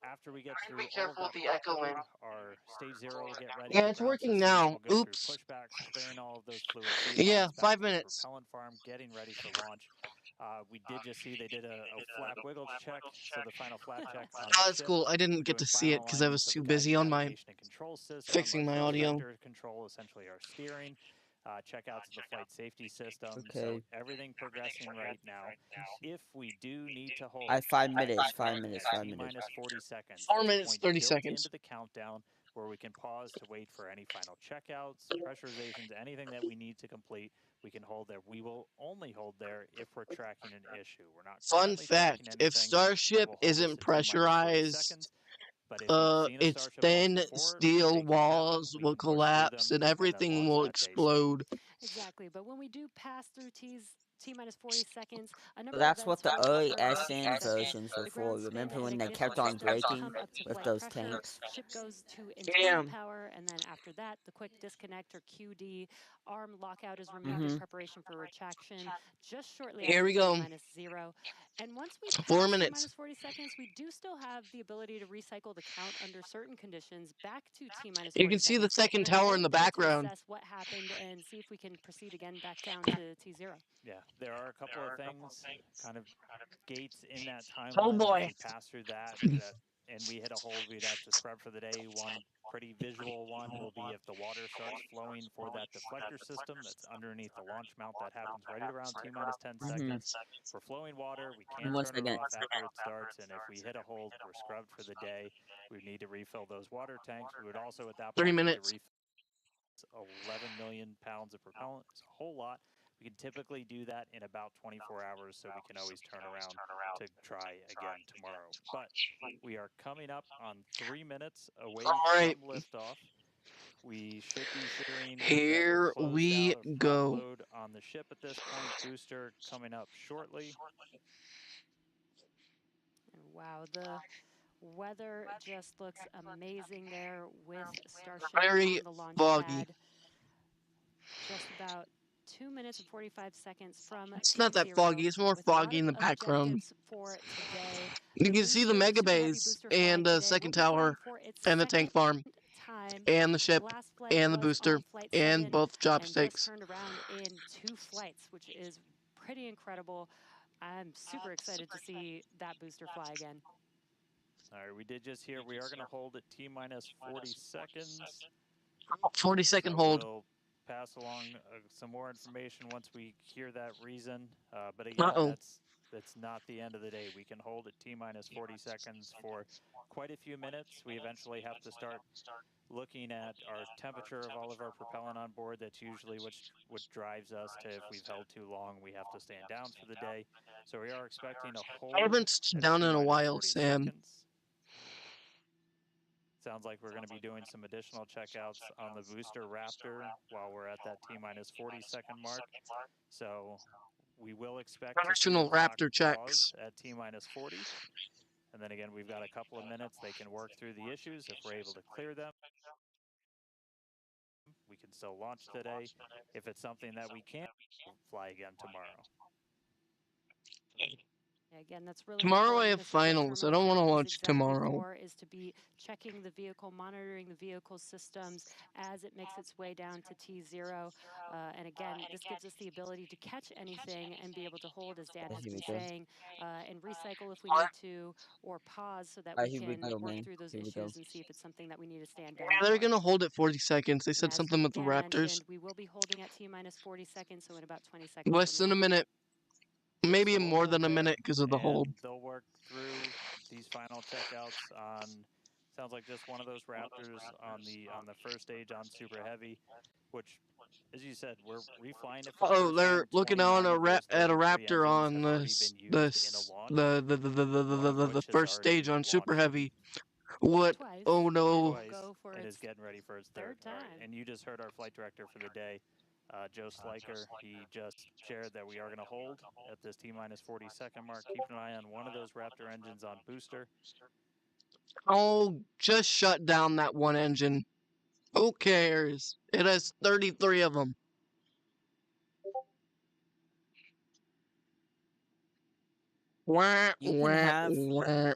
After we get Try to through be all of careful that with the prep echoing. load, our stage 0 will get ready. Yeah, The it's ground working systems now. will go through Oops. pushbacks, clearing all of those fluids, Yeah, rebalance back 5 to the minutes. propellant farm, getting ready for launch. We did just see they did a flap wiggle check, so the final flap check on Oh, the that's ship. cool. I didn't get Doing to see final it because I was alignments of too the busy guidance, on my navigation, and control system, fixing our my thrust audio. vector control, essentially our steering. Check out to the flight safety system. So Okay. everything progressing right now. If we do need to hold, I have 5 we minutes. start 5 minutes. at 5 T minutes. minus 40 seconds. 4 That's a minutes, point 30 built seconds. into the countdown where we can pause to wait for any final checkouts, pressurizations, anything that we need to complete. We can hold there. We will only hold there if we're tracking an issue. We're not Fun currently tracking fact, if anything, so Starship we'll hold this isn't at T minus 40 pressurized, seconds. But if you've seen a its Starship launch thin before, steel they can happen. walls We will can push through collapse them and and then everything launch will that day. explode. Exactly. But when we do pass through T minus 40 seconds, a number of That's what events the will early occur that SN indicate that versions were the for. ground spin Remember and when they ignition kept on systems breaking come up to with flight those pressure. tanks? Ship goes to internal Damn. power, and then after that, the quick disconnect or QD arm lockout is removed in Mm-hmm. preparation for retraction just shortly Here after we T go. minus 0. And once we 4 pass T minutes. minus 40 seconds, we do still have the ability to recycle the count under certain conditions back to T minus You 40 can see the seconds. So second we're going to tower in hold the there to background. assess what happened and see if we can proceed again back down to T0. Yeah, there are a couple of things, kind of gates in that Oh timeline. Once boy. we pass through that and we hit a hold, we'd have to scrub for the day. One pretty visual one will be if the water starts flowing for that deflector system that's underneath the launch mount. That happens right at around T minus 10 Mm-hmm. seconds. For flowing water, we can't 1 turn it second. off after it starts. And if we hit a hold, we're scrubbed for the day. We would need to refill those water tanks. We would also at that 3 point need to minutes. refill 11 million pounds of propellant. It's a whole lot. We can typically do that in about 24 hours, so we can always turn around to try again tomorrow. But we are coming up on 3 minutes away All right. from liftoff. We should be hearing that we're Here closed we out of prop go. load on the ship at this point. Booster coming up shortly. And wow, the weather just looks amazing there with Starship Very on the launch foggy. pad. Just about 2 minutes and 45 seconds from It's not that T0 foggy. It's more with a lot foggy of in the background. objectives for today. You The can see the booster, mega super heavy bays booster and flying the today, will second be flying tower for its and the second tank farm time. and the ship Last flight and the was booster on flight and 7 both and just chopsticks. turned around in 2 flights, which is pretty incredible. I'm super excited to see that booster fly again. All right, we did just hear we are going to hold at T minus 40 seconds. 40-second So hold. we'll pass along some more information once we hear that reason. But again, Uh-oh. that's not the end of the day. We can hold at T minus 40 seconds for quite a few minutes. We eventually have to start looking at our temperature of all of our propellant on board. That's usually what drives us to, if we've held too long, we have to stand down for the day. So we are expecting a I hold haven't stood at down T in a minus while, 40 Sam. seconds. Sounds like we're going to be doing some additional checkouts on the booster Raptor while we're at that T minus 40-second mark. So we will expect to see the Additional clock Raptor pause checks. at T minus 40. And then again, we've got a couple of minutes. They can work through the issues. If we're able to clear them, we can still launch today. If it's something that we can't, we'll fly again tomorrow. Again, that's really Tomorrow I important. have This is what finals. I terminal don't want to 3 is launch exactly tomorrow. for, is to be checking the vehicle, monitoring the vehicle systems as it makes its way down to T0. And again, this gives us the ability to catch anything and be able to hold, as Dan has Here we been go. saying, and recycle if we need to, or pause so that we Here we can go, work man. through those Here we go. issues and see if it's something that we need to stand Yeah, down they're for. going to hold it 40 seconds. They And said as something with the Dan Raptors. mentioned, we will be holding at T minus 40 seconds, so in about 20 seconds Less from than a now. minute. Yes, Maybe so we'll more hold than a there, minute because of the hold. and they'll work through these final checkouts on, sounds like just one of those Raptors on the first stage on Super Heavy, which, as you said, we're reflying it for the Oh, first they're time. looking on 29 of those at a 33 Raptor engines on have already been used in a launch, one of the which has first already stage on Super launched Heavy. What? Twice. Oh And it no. will twice go for and its is getting ready for its third. third All right, time. and you just heard our flight director for the day, Joe Sliker. He just shared that we are going to hold at this T minus 40-second mark. Keep an eye on one of those Raptor engines on booster. Oh, just shut down that one engine. Who cares? It has 33 of them. Wah, You can wah, have. wah.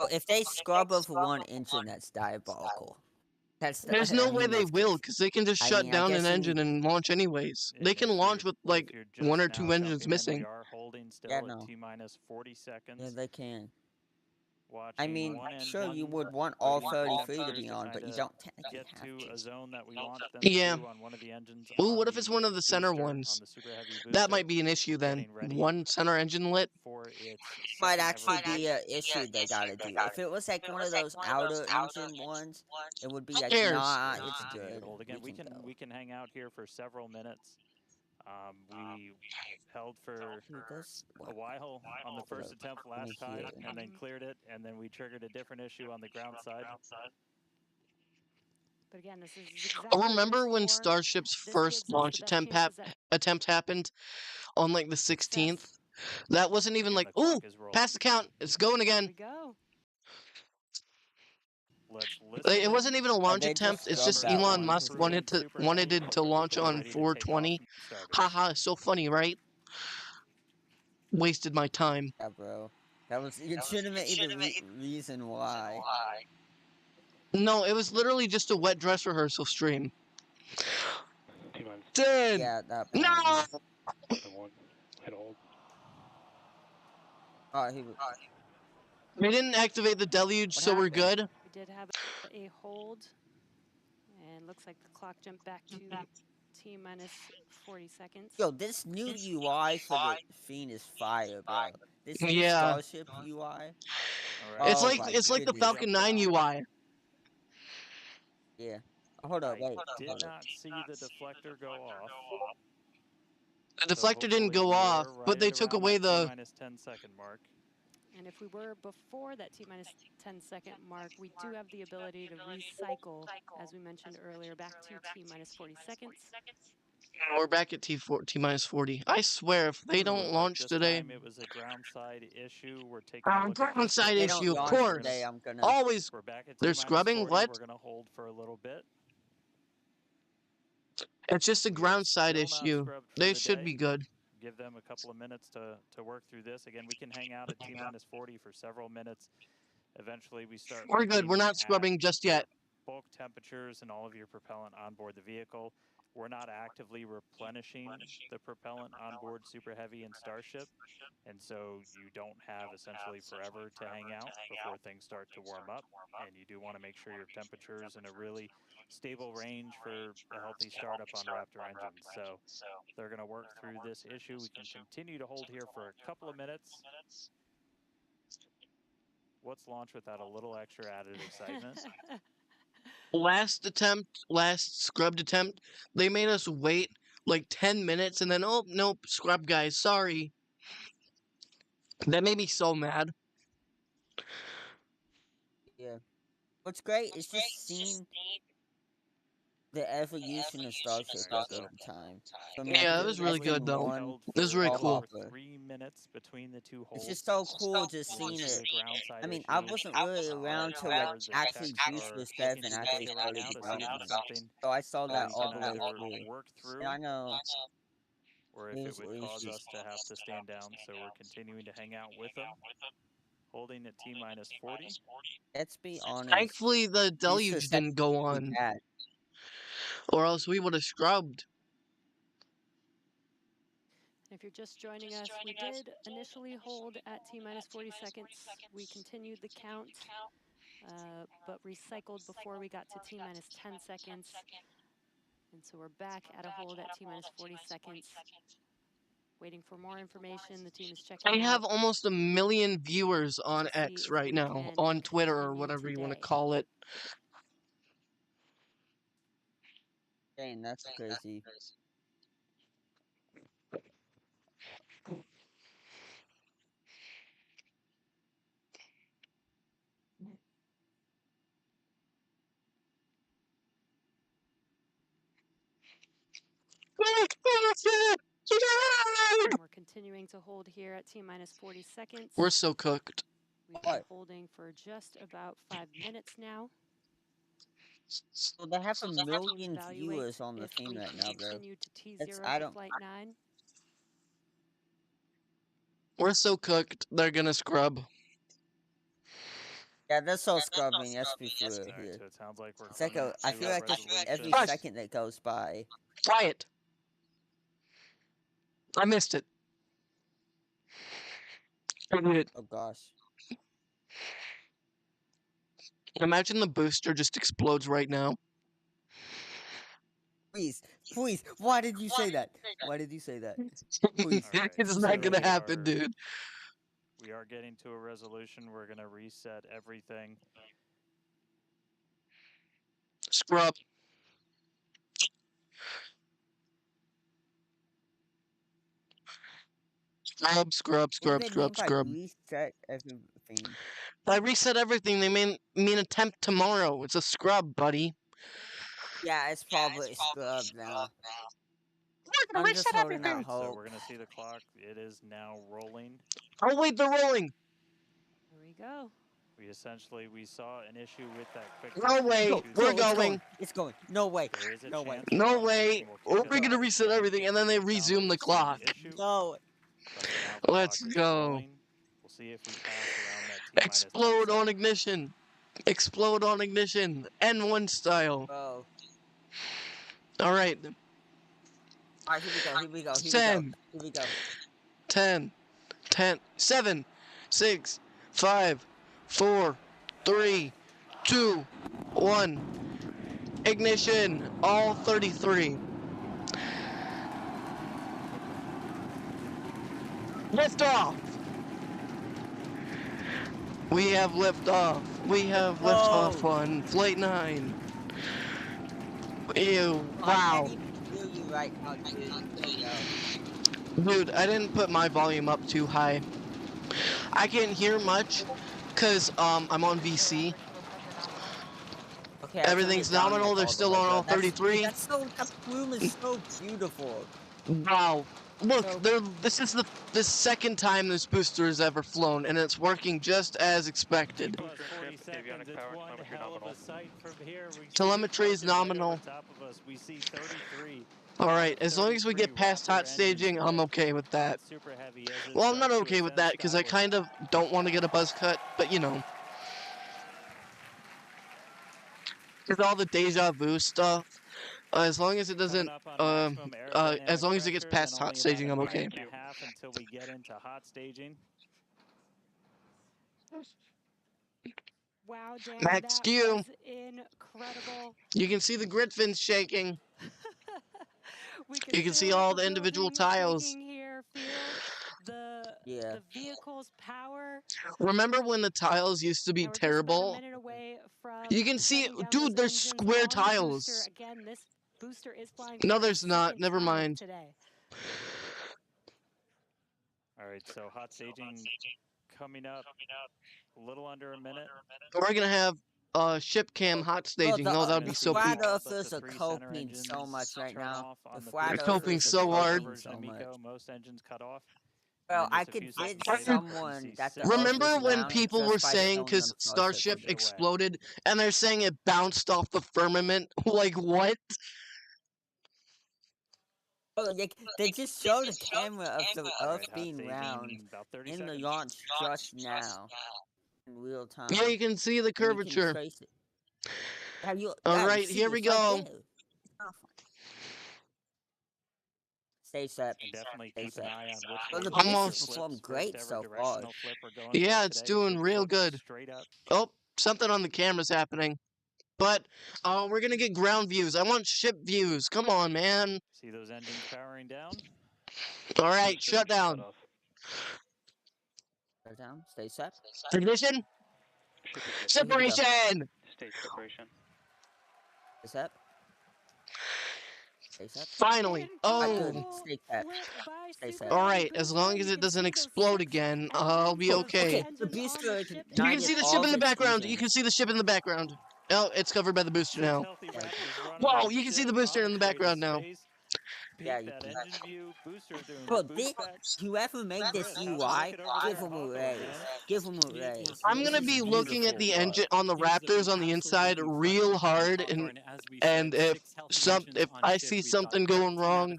Oh, if they scrub over one engine, that's diabolical. There's no way they will, because they can just I shut mean, I down an guess engine and launch anyways. They And can if launch you're with like if you're one just or two now engines jumping in, missing. we are holding still Yeah, at no. T minus 40 seconds. Yeah, they can. Watching I mean, one sure, you engine would want all waiting for 33 to temperatures be to on, but you kinda don't technically get have to to. a zone that we want them Yeah. to on one of the engines Ooh, on what if it's the one of the center booster, ones? on the super heavy booster. That might be an issue then. Getting ready One center engine lit. for its Might second actually ever be boost. an issue they gotta do. If it was like one of those outer engine ones, it would be Who like, cares? nah, We'll it's continue to good. hold. Again, We can go. we can hang out here for several minutes. We held for Dude, those, a while on the first attempt let me last time, hear. and then cleared it, and then we triggered a different issue on the ground side. But again, this is exactly what Remember it's when for. Starship's This first gives us launch the best chances at attempt happened on like the 16th? success. That wasn't even And like, the clock ooh, is rolling. pass the count, it's going Here again. we go. Let's listen It in. wasn't even a launch they attempt. just It's scrubbed just that Elon one. Musk wanted it to launch on ready to take off 420. from starboard. Haha, it's so funny, right? Wasted my time. Yeah, bro. That was legitimately the reason why. No, it was literally just a wet dress rehearsal stream. T-minus 10! Yeah, at that point. No! Yeah. 1, hit hold. Oh, he was. They didn't activate the deluge, What so we're happened? good. We did have a hold, and looks like the clock jumped back to T minus 40 seconds. Yo, this new UI for the Fiend is fire, bro. This new Yeah. Starship UI. All right. It's Oh like my the goodness. Falcon 9 UI. Yeah. Oh, hold up, I wait. did Hold up. not see the deflector go off. The So deflector didn't go hopefully off, we're but right they at took around away that the. T-minus 10-second mark. And if we were before that T minus 10-second mark, we do have the ability to recycle, as we mentioned earlier, back to T minus 40 seconds. We're back at T minus 40. I swear, if they don't Looked like launch this today. time it was a ground side issue. We're taking a look at Ground this. side They don't issue, of launch course. today, I'm gonna. Always. We're back at They're T-minus scrubbing? 40. What? We're going to hold for a little bit. It's just a We are ground side still not issue. scrubbed for They the should day. be good. Give them a couple of minutes to work through this. Again, we can hang out at T-minus 40 for several minutes. Eventually, we start We're good. We're looking not scrubbing at just yet. bulk temperatures and all of your propellant on board the vehicle. We're not actively replenishing the propellant on board Super Heavy and Starship, and so you don't have essentially forever to hang out before things start to warm up, and you do want to make sure your temperature's in a really stable range for a healthy startup on Raptor engines. So they're going to work through this issue. We can continue to hold here for a couple of minutes. What's launch without a little extra added excitement? Last scrubbed attempt, they made us wait like 10 minutes and then, oh, nope, scrub guys, sorry. That made me so mad. Yeah. What's great is just seeing the evolution of Starship like over time. So, I mean, like Yeah, if that it was was really just good, in though. one It was really ball cool. hopper. 3 minutes between the two holds. It's just so cool just seeing it. I mean, I wasn't really around till like actually Booster 7 actually right started now to see if development. it's something So I saw that that we all can the way either through. work through, And I know or if it would cause us to have to stand down. So we're continuing to hang out with them, holding at T-minus 40. let's be honest. Thankfully, the deluge didn't go on, or else we would have scrubbed. If you're just joining us, we did initially hold at T minus 40 seconds. We continued the count, but recycled before we got to T minus 10 seconds. And so we're back at a hold at T minus 40 seconds. Waiting for more information. The team is checking I out. have almost 1 million viewers on to see X if right we now, can on Twitter or continue whatever you want to today. call it. Dang, that's crazy. And we're continuing to hold here at T minus 40 seconds. We're so cooked. We've been holding for just about 5 minutes now. So they have 1 million Evaluate viewers on the if thing we right can now, bro. continue to T0 I to don't. flight 9. We're so cooked, they're gonna scrub. Yeah, that's so scrubbing. Let's be for real All right, here. so it sounds like we're It's like coming I to feel a like it's every resolution. second that goes by. Quiet. I missed it. I did it. Oh gosh. Imagine the booster just explodes right now. Please, please. Why did you say that? Why did you say that? Please. All right, It's so not gonna we happen, are- dude. We are getting to a resolution. We're gonna reset everything. Scrub. Scrub. What do they mean by Scrub. reset everything? I reset everything. They mean attempt tomorrow. It's a scrub, buddy. Yeah, it's probably scrubbed now. We're gonna I'm just reset holding out everything. So hope. we're gonna see the clock. It is now rolling. Oh wait, they're rolling. Here we go. We saw an issue with that quick. No way. disconnect We're Tuesday. It's going. It's going. No way. There is a No way. chance for No automation way. will We're kick us gonna off reset again everything, if and then they we found resume the the same clock. issue. No. But for now, the Let's clock is go. rolling. We'll see if we pass around that T-minus 10 Explode on seconds. ignition. Explode on ignition. N1 style. Bro. All right. All right, here we go. Here we go. Here 10, we go. Here we go. 10, 10, 7, 6, 5, 4, 3, 2, 1. Ignition. All 33. Lift off. We have lift off. We have lift off on Flight 9. Ew. I Wow. can't even hear you right now, dude. There you go. Dude, I didn't put my volume up too high. I can't hear much because I'm on VC. Okay, Everything's nominal. They're still on all 33. That room is so beautiful. Wow. Look, So- this is the second time this booster has ever flown, and it's working just as expected. Plus 40 seconds. It's one hell of a sight from here. We see Telemetry is it right over nominal. top of us. We see 33. Alright, as long as we get past hot staging, I'm okay with that. Super heavy as it Well, I'm not starts to okay with ascend that because I skyward. kind of don't want to get a buzz cut, but you know. Because all the deja vu stuff, as long as it doesn't, Coming up on maximum as long aerodynamic as it gets pressure, past then hot only staging, about I'm a okay. minute and a half until we get into hot staging. Wow, Dan, Max that Q. was incredible. You can see the grid fins shaking. You can see feel all the individual building tiles. shaking here, feel Yeah. the vehicle's power. Remember when the tiles used to be And we're just about a terrible? minute away from You can see, shutting down dude, those there's engines square on the booster. tiles. Again, this booster is flying No, for the there's not. second Never time mind. today. All right, so hot staging coming up a little under a minute. We're gonna have ship cam hot staging. Well, Oh, that would Gonna be see so the peak. flat Alpha earthers to are 3 center coping so engines much right turn now. off on The the flat booster. Coping earthers so are hard. coping Version so of much. Miko, most engines cut off. Well, And I just a could few get seconds later, someone you that see the earth Remember is when round people just were by saying showing because themselves Starship push it away. exploded, and they're saying it bounced off the firmament? Like what? Oh, they just showed a camera of the All Earth right, hot being staging, round about 30 in the seconds. launch just now, in real time. Yeah, you can see the And you can curvature. trace it. Yeah, you Alright, see here we it's right go. there. It's not fun. Stay set. And definitely Stay keep an set. eye on which Well, way the the booster Almost. booster's performed flips. great First so ever far. directional flip we're going Yeah, for it's today. doing So real float good. straight up. Oh, something on the camera's happening. But we're gonna get ground views. I want ship views. Come on, man. See those engines powering down? Alright, shut down. Shut down. Stay set. Ignition. Separation. State separation. Stay set. Stay set. Finally. Oh. Good. Stay set. Stay set. Alright, as long as it doesn't explode again, I'll be okay. Okay, the booster is You can see the ship in the background. You can see the ship in the background. Oh, it's covered by the booster Those now. healthy Raptors running Wow, on you can see ship the booster on in the crater background now. space. Peek Yeah, you that can. engine view. Booster doing Bro, the this, boost back. whoever made this Chris, UI, look it over give there. them a Hawthorne, raise. man. Give them a raise. I'm gonna This be is looking at the beautiful. engine on the Raptors on the inside real hard, and if I see something going wrong,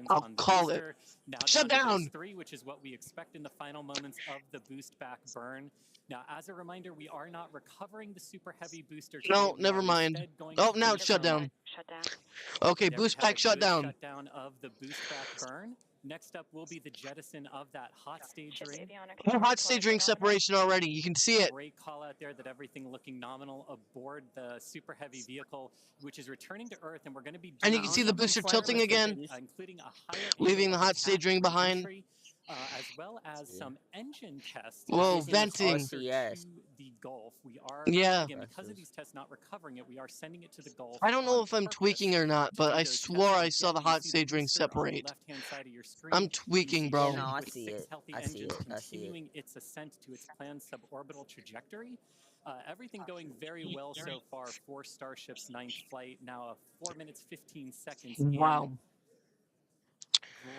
I'll call it. Now Shut down. 3, which is what we expect in the final moments of the boost back burn. Now, as a reminder, we are not recovering the Super Heavy booster today. No, We never are mind. instead going Oh, to now take it's shut down. Shut down. Okay, There we boost have pack a shut good down. shutdown of the boost back burn. Next up will be the jettison of that hot stage ring. Hot stage ring separation already. You can see it. Great call out there that everything looking nominal aboard the Super Heavy vehicle, which is returning to Earth, and we're going to be And you doing can see the something booster fun tilting with it, again, including a higher leaving angle the of hot stage attack ring behind. re-entry, as well as some engine tests. Whoa, as we venting. closer to the Gulf. We are, Yeah. again, because of these tests not recovering it, we are sending it to the Gulf. I don't know on if I'm purpose tweaking or not, to but do I those swore tests. I saw Again, the you hot see stage ring booster on the separate. left-hand side of your screen. I'm You tweaking, see bro. Yeah, no, I with see 6 it. healthy I see engines it. I see it. continuing its ascent to its planned suborbital trajectory. Everything going very well so far for Starship's 9th flight. Now 4 minutes 15 seconds in. Wow.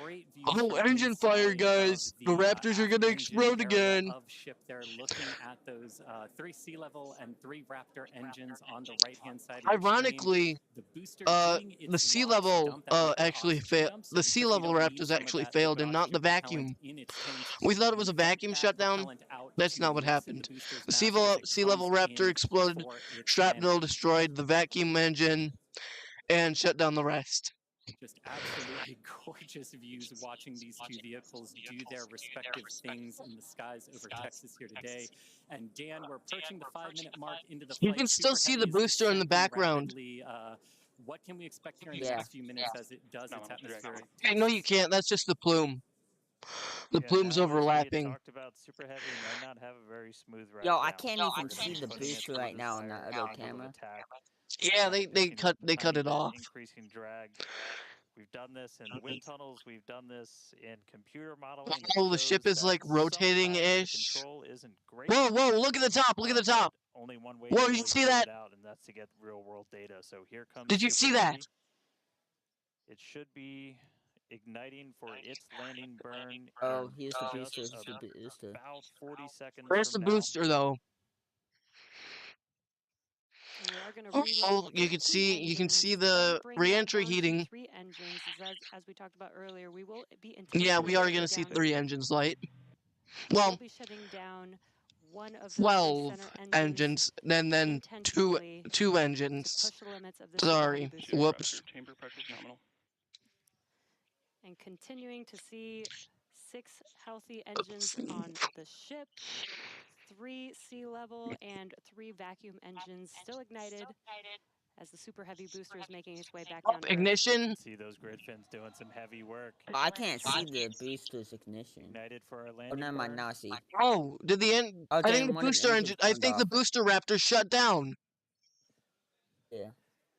Great views Oh, from engine fire, inside guys. of The Raptors are aft gonna engine explode area again. of ship. They're looking at those 3 sea level and 3 Raptor engines on the right-hand side of your screen. Ironically, The booster doing the its sea LOX level dump, that was the actually oxygen failed. dump. So The sea because we level don't need Raptors some of actually that failed, liquid and not the oxygen propellant vacuum. in its tanks, We thought it was a we vent vacuum that shutdown. propellant out That's to not what loosen happened. the booster's The mass as it sea level comes Raptor in exploded, for its shrapnel landing. destroyed the vacuum engine, and shut down the rest. Just absolutely gorgeous views watching these two vehicles do their respective things in the skies over Texas here today. And Dan, we're approaching the 5-minute mark into the flight. You can still Super see Heavy the is booster in the descending background. rapidly. What can we expect here in the Yeah. next few minutes as it does its atmospheric Hey, no, you tests? can't. That's just the plume. The plume's now, as we had overlapping. talked about, Super Heavy might not have a very smooth ride Yo, I down. can't We're even gonna see be the putting it booster through right this now on that higher other angle of camera. attack. Yeah, they Pitching cut a tiny it bit, off. increasing drag. We've done this in wind tunnels. We've done this in computer modeling. Oh, the ship is like rotating-ish. Control isn't great. Whoa, whoa! Look at the top! Look at the top! Only one way Whoa, to did really you see prove that? it out, and that's to get real-world data. So here comes. Did you see that? It should be igniting for its landing burn. Oh, here's the just booster. Here's the booster. About 40 seconds. Where's the from now. booster, though? And we are going to Oh, you can see the re-entry heating. 3 engines, as we talked about earlier. We will be Yeah, we are going gonna see 3 engines light. Well, we'll be shutting down one of the 12 center engines, and then two engines. push the limits of the Sorry, booster. whoops. Chamber pressure's nominal. And continuing to see 6 healthy engines on the ship, 3 sea level and 3 vacuum engines still ignited as the Super Heavy booster is making its way back down to Earth. Ignition. See those grid fins doing some heavy work. I can't see the booster's ignition. Ignited for our Oh, landing never mind. burn. Now I see. Oh, did the end? Oh, I think damn, the one of the booster engines engine. I turned think the off. booster Raptor shut down. Yeah.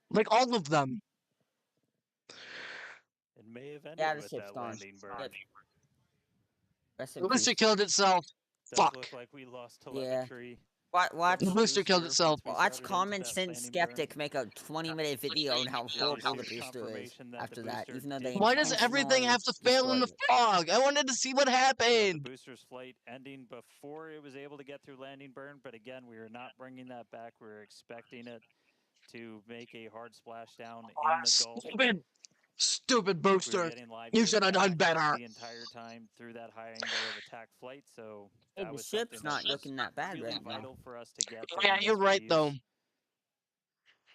Like all of them. It may have ended Yeah, the with ship's that gone. landing burn. Yep. Rest in The booster peace. killed itself. Does Fuck. look like we lost Yeah. telemetry. Watch. The booster killed itself. Watch Common Sense Skeptic make a 20-minute video on how horrible the booster is after that, even though they Why does everything have to fail in the fog? I wanted to see what So the happened. booster's flight ending before it was able to get through landing burn, but again, we are not bringing that back. We're expecting it to make a hard splashdown in the Gulf. Stupid We were booster. getting live You data should have done back better. the entire time through that high angle of attack flight. So Hey, that the was ship's something not that was looking that bad really right now. vital for us to get. Yeah, during you're this right phase. though.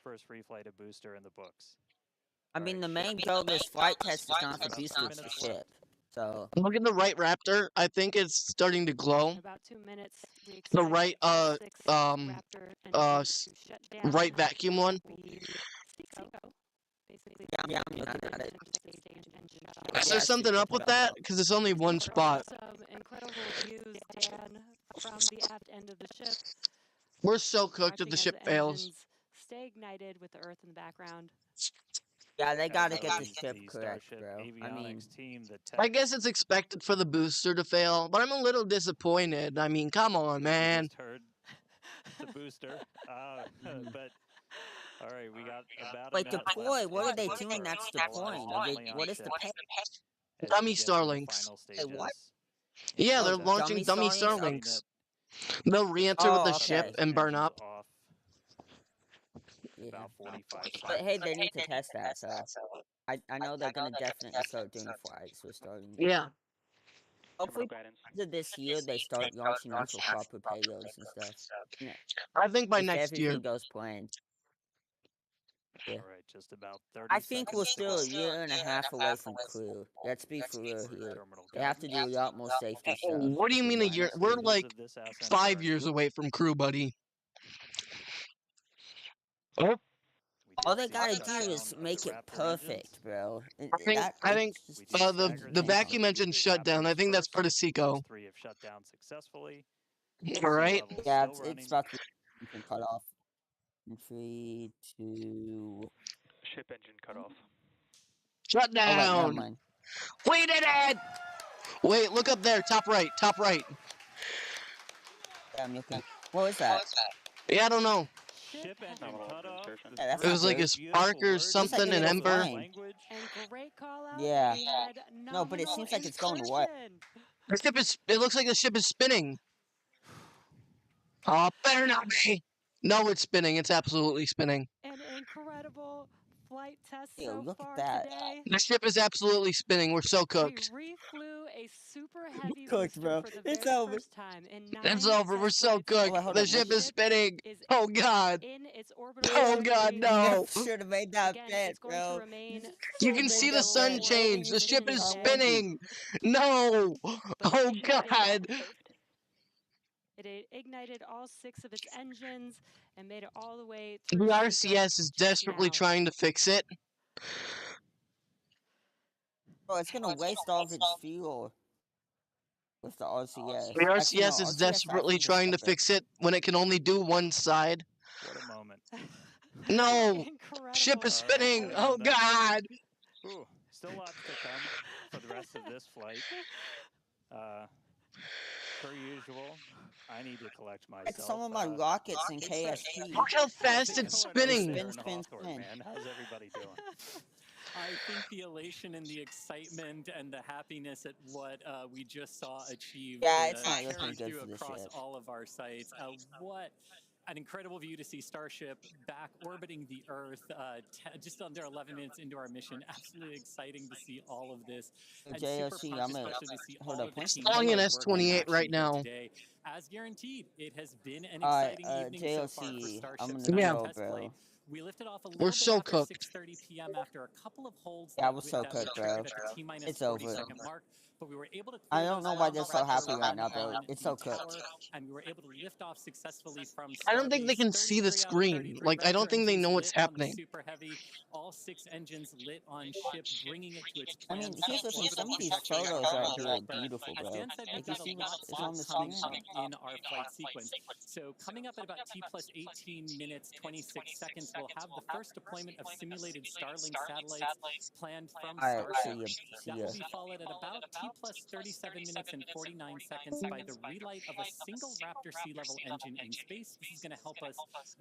First reflight of booster in the books. I mean, Alright, the main ship. goal of this flight test is not the About 2 booster, it's the minutes ship. So, Look at the right Raptor. I think it's starting to glow. In about 2 minutes, we expect The right all 6 Raptor engines to shut down. right vacuum one. We basically yeah, I'm looking at it. Is Yeah, there I see something what up you're with talking that? about. Because it's only one spot. some incredible views, Dan, from the aft end of the ship. We're so cooked if Watching the as ship fails. engines stay ignited with the Earth in the background. Yeah, they gotta That get the was ship the correct, Starship bro. I mean, avionics team, the I tech. guess it's expected for the booster to fail, but I'm a little disappointed. I mean, come on, We man. just heard the booster. But all right, we got about wait, a minute deploy, left what in are they the doing booster. that's All eyes deploying? only on What is ship the pay? as Dummy we get to the Starlinks. final Hey, what? stages. Yeah, Oh, they're launching dummy Starlinks? Starlinks. They'll re-enter with the Oh, ship okay. and burn Engines up. off Yeah. about 45 seconds. But hey, they need to test that, so I know they're gonna definitely start doing flights with Starlink. Yeah. Hopefully, by the end of this year, they start launching actual proper payloads and stuff. Yeah. I think by If next year. everything goes planned. Yeah. All right, just about 30 I think we're seconds still a left. year and a half away from crew. Let's be for real here. Terminal They have to do a guidance. lot more safety stuff. What do you mean a year? Final We're stages like of this ascent 5 are- years away from crew, buddy. Oh, We All did they see gotta shutdown do is of the make it Raptor perfect, engines. bro. I think We did the stagger the the vacuum launch of engine the shut down. I Raptors think that's first. part of Those Seco. 3 have shut down successfully. All right. Levels Yeah, still running. it's about to be cut off. In 3, 2. Ship engine cut off. Shut Oh wait, never down. mind. We did it. Wait, look up there, top right, top right. Yeah, I'm looking. What was that? Yeah, I don't know. Ship engine cut off. Yeah, that's It was not like a good. spark or Looks like something, a an little ember. flame. And great call out. Yeah. We had No, but it nominal seems like it's going away. insertion. The ship is. It looks like the ship is spinning. Oh, better not be. No, it's spinning. It's absolutely spinning. An incredible flight test Ew, so look far at that. today. The ship is absolutely spinning. We're so cooked. We reflew a super heavy Cooked, booster bro. for the It's very over. first time in 9 It's over. We're test so flights. cooked. Hold The up, ship is spinning. Is Oh God. in its orbital Oh God, trajectory. no. Should have made that Again, bet, it's going to bro. remain You can see the sun bet, bro. change. The ship is spinning. No. But Oh the ship God. It ignited all 6 of its engines and made it all the way through. The Chico RCS is just desperately now. trying to fix it. Bro, it's gonna waste all of its fuel with the RCS. The Actually, no, RCS is RCS desperately actually trying to discovered. fix it when it can only do one side. What a moment. No. Incredible. Ship is spinning. And Oh that's- God. Ooh, still lots to come for the rest of this flight. Per usual, I need to collect myself. Like some of my rockets in KSP. Look how fast How's it it's going over spinning. there in Spin, Hawthorne, spin. man? How's everybody doing? I think the elation and the excitement and the happiness at what we just saw achieved Yeah, it's not looking carried good through for the across ship. all of our sites. What an incredible view to see Starship back orbiting the Earth just under 11 minutes into our mission. Absolutely exciting to see all of this. And JOC, super I'm pumped, gonna especially to see hold all up. of the When's team Flying an members working in S-28 action right here now. today. As guaranteed, it has been an Alright, exciting evening so far for JOC, Starship's I'm ninth Yeah. gonna go, test bro. flight. We lifted off a little We're bit so after cooked. 6:30 p.m. after a couple of holds Yeah, that, we're so that cooked, we bro. triggered at the T-minus It's 40-second over. mark, but we were able to I clear don't those know why alarms they're so happy right after now, bro. on It's the so cooked. tower, and we were able to lift off successfully from I don't think they Starbase. can see the 33 out of screen. 33 Like, I don't Raptor think they engines know what's lit on the happening. Super Heavy. All 6 engines lit on ship, bringing it to its I planned mean, here's the thing. suborbital Some of these trajectory photos right around here are Earth. But beautiful, as bro. Dan said, we've Like, you got a see lot it's on more the coming screen. up in our flight sequence. So coming up at about T plus 18 minutes, 26 seconds, we'll have the first deployment of simulated Starlink satellites planned from Alright, Starship. see That ya. will be followed at about T plus 37 minutes and 49 seconds by the relight of a single Raptor sea level engine in space. This is going to help us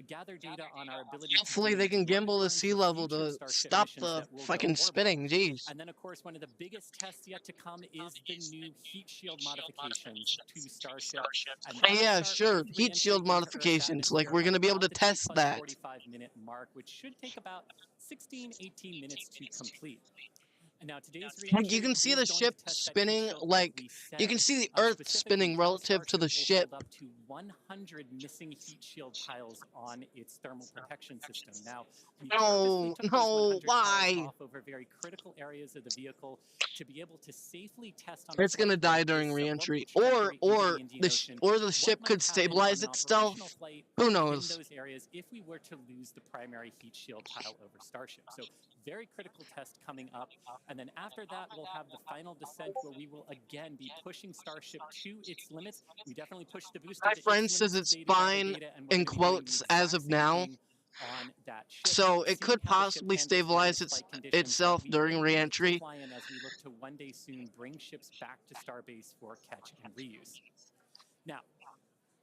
gather data on our ability Hopefully to they can work gimbal the according sea for level future to Starship stop missions the that will go fucking orbital. spinning. Jeez. And then, of course, one of the biggest tests yet to come is the new heat shield modifications to Starship. And that'll Yeah, start sure. with Heat re-entry shield into Earth's modifications. Like, atmosphere we're at gonna be able about to the test T plus that. 45-minute mark, which should take about 16, 18 minutes to complete. And now today's Like, re-entry you can see is the going to ship test that heat spinning, shield like, we you can set. see the Earth Specifically, spinning how relative to the Starship will ship. hold up to 100 missing heat shield tiles on its thermal protection system. Now, we purposely No, took those no, 100 tiles why? off over very critical areas of the vehicle to be able to safely test on It's gonna flight die like during this re-entry, suborbital trajectory into the Indian or Ocean, the what ship might could happen on stabilize an itself. operational flight Who in knows? those areas if we were to lose the primary heat shield tile over Starship. So very critical test coming up. And then after that, we'll have the final descent where we will again be pushing Starship to its limits. We definitely pushed the booster My to friend its says limits it's today to gather fine data, and we're in going to be doing the quotes as exact of same now. thing on that ship. So it Seeing could how the ship possibly can withstand stabilize its flight conditions that itself we during will need to re-entry. fly in as we look to one day soon bring ships back to Starbase for catch and reuse. Now,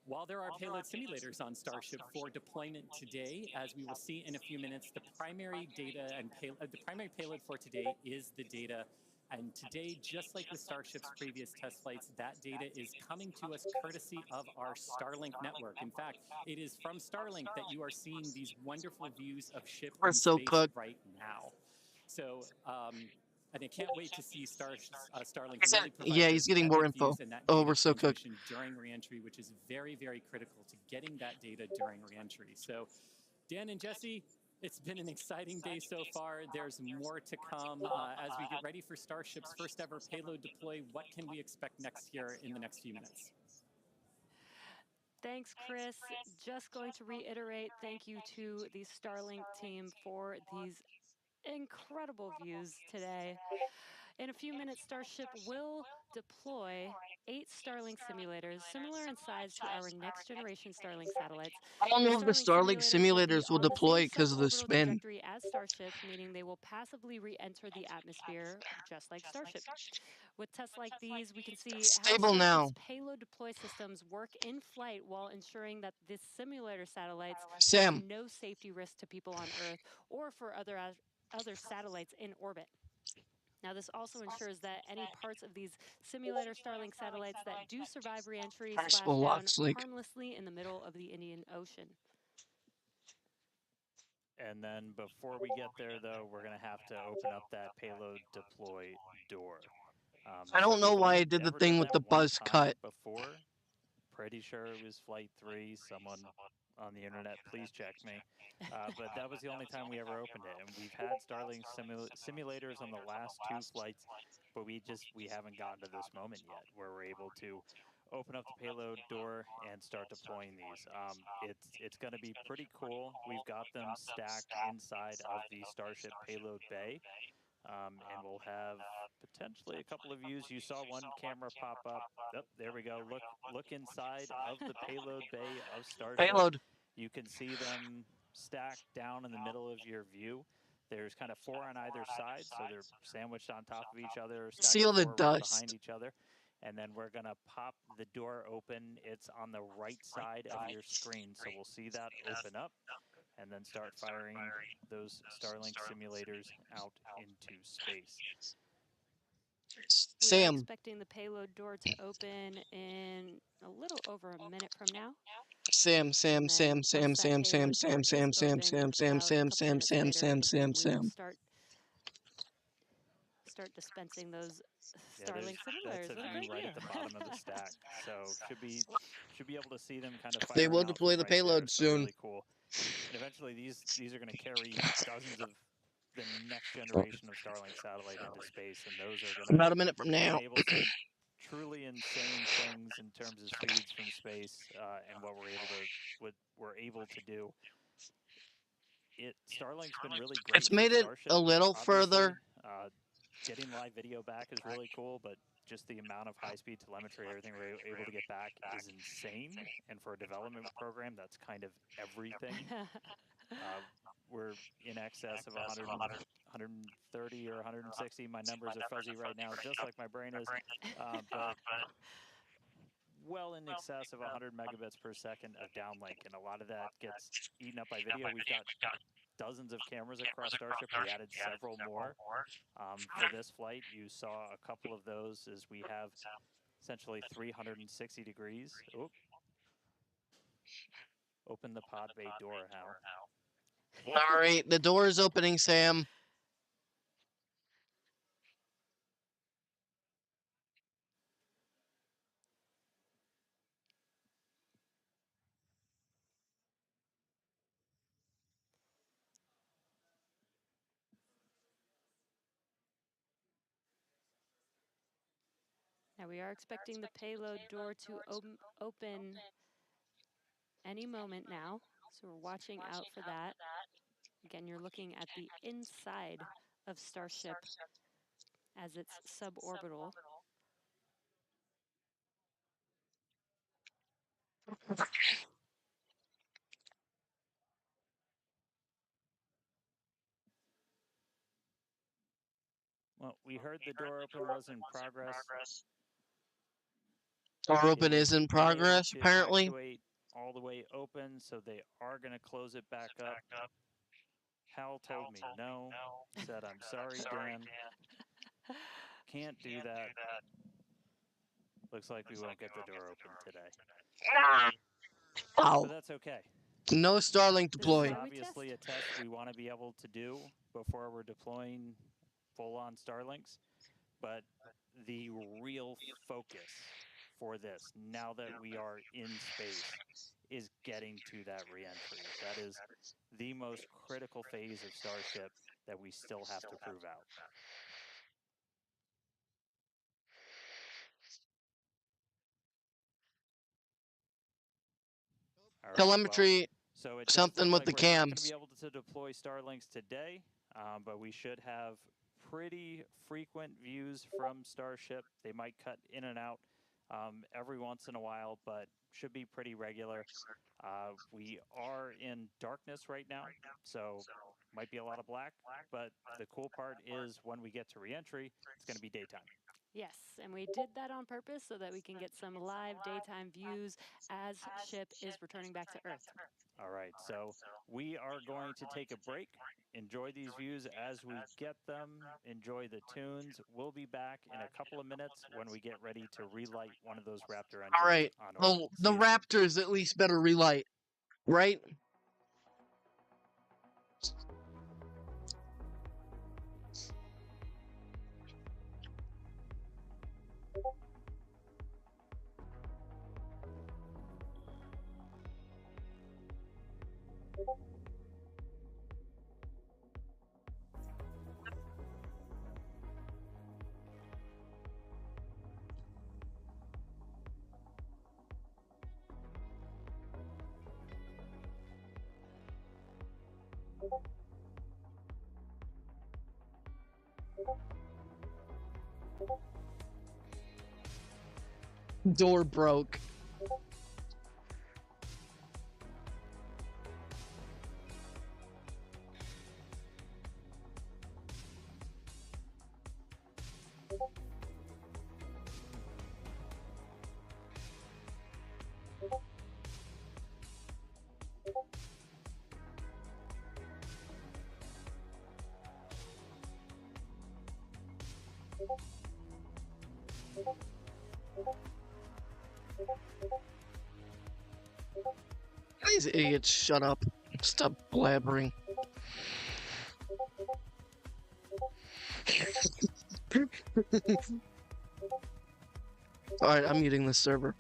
while there are payload simulators on Starship for deployment today, as we will see in a few minutes, the primary data and the primary payload for today is the data. And today, just like with Starship's previous test flights, that data is coming to us courtesy of our Starlink network. In fact, it is from Starlink that you are seeing these wonderful views of ship We're in so space cooked. right now. So I can't wait to see Starlink He said, really provide yeah, those he's getting more epic info. views and that Oh, data we're so cooked. transmission during reentry, which is very, very critical to getting that data during reentry. So, Dan and Jesse, it's been an exciting day so far. There's more to come as we get ready for Starship's first ever payload deploy. What can we expect next year in the next few minutes? Thanks, Chris. Just going to reiterate thank you to the Starlink team for these incredible views today. In a few minutes, Starship will deploy 8 Starlink simulators, similar in size to our next generation Starlink satellites. I don't The know if the Starlink simulators will be simulators will on the same deploy because of the suborbital spin. trajectory as Starship, meaning they will passively re-enter the atmosphere just like Starship. With tests like these, we can see how Stable Starship's now. payload deploy systems work in flight while ensuring that this simulator satellites pose Sam. no safety risk to people on Earth or for other satellites in orbit. Now, this also ensures that any parts of these simulator Starlink satellites that do survive reentry splash Principal down Locks Lake. harmlessly in the middle of the Indian Ocean. And then before we get there, though, we're going to have to open up that payload deploy door. I don't know We've why only I did the ever done thing with that the one buzz time cut. before. Pretty sure it was Flight 3. Someone on the internet, please check me. But that was the only time we ever opened it. And we've had Starlink simulators on the last 2 flights, but we haven't gotten to this moment yet where we're able to open up the payload door and start deploying these. It's going to be pretty cool. We've got them stacked inside of the Starship payload bay. And we'll have potentially a couple of views. You saw one camera pop up. Oh, there we go. Look inside of the payload bay of Starship. Payload. You can see them stacked down in the middle of your view. There's kind of 4 on either side, so they're sandwiched on top of each other, stacked See all the 4 right dust. behind each other. And then we're going to pop the door open. It's on the right side of your screen, so we'll see that open up and then start firing those Starlink simulators out into space. We are Sam. expecting the payload door to open in a little over a minute from now. Sam. Start dispensing those Starlink simulators. That's a What a view great right view. at the bottom of the stack. So should be able to see them kind of They firing will out deploy from the right payload there. So soon. really cool. And eventually these are going to carry dozens of the next generation of Starlink satellite into space, and those are going to About a minute from now. enable some truly insane things in terms of speeds from space and what we're able to do. Starlink's been really great. It's made it Starship, a little obviously, further. Getting live video back is really cool, but just the amount of high-speed telemetry, everything we're able to get back is insane. And for a development program, that's kind of everything. We're in excess of 100, 130 or 160. My numbers are fuzzy right now, just like my brain is. But well in excess of 100 megabits per second of downlink, and a lot of that gets eaten up by video. We've got dozens of cameras across Starship. We added several more for this flight. You saw a couple of those as we have essentially 360 degrees. Oop. Open the pod bay door, Hal. All right, the door is opening, Sam. Now we are expecting the payload door to open any moment now, so we're watching out for that. Again, you're looking at the inside of Starship as it's suborbital. Well, we heard the door open was in progress. Door open is in progress, apparently. Actuate all the way open, so they are going to close it back up. Hal told me no. Said, I'm sorry, Dan. Can't do that. Looks like we won't get the door open today. Wow. But that's okay. No Starlink This is deploy. obviously a test we want to be able to do before we're deploying full-on Starlinks, but the real focus for this, now that we are in space, is getting to that reentry. That is the most critical phase of Starship that we still have to prove out. All right, Telemetry, well, so it does something look with like the we're not going to cams. be able to deploy Starlinks today, but we should have pretty frequent views from Starship. They might cut in and out every once in a while, but should be pretty regular. We are in darkness right now, so might be a lot of black, but the cool part is when we get to reentry, it's going to be daytime. Yes, and we did that on purpose so that we can get some live daytime views as ship is returning back to Earth. All right, so we are going to take a break. Enjoy these views as we get them. Enjoy the tunes. We'll be back in a couple of minutes when we get ready to relight one of those Raptor engines All right. on orbit. Well, See the you soon. Raptors at least better relight, right? Door broke. These idiots, shut up. Stop blabbering. Alright, I'm muting this server.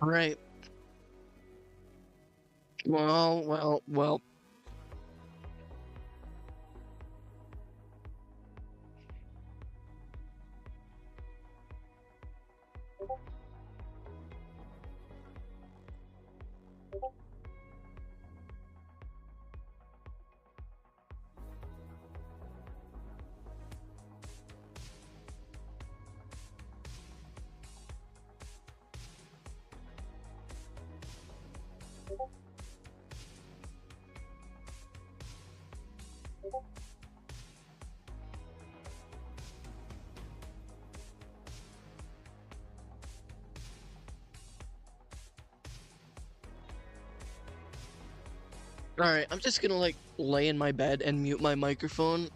Alright. Well. Alright, I'm just gonna, like, lay in my bed and mute my microphone.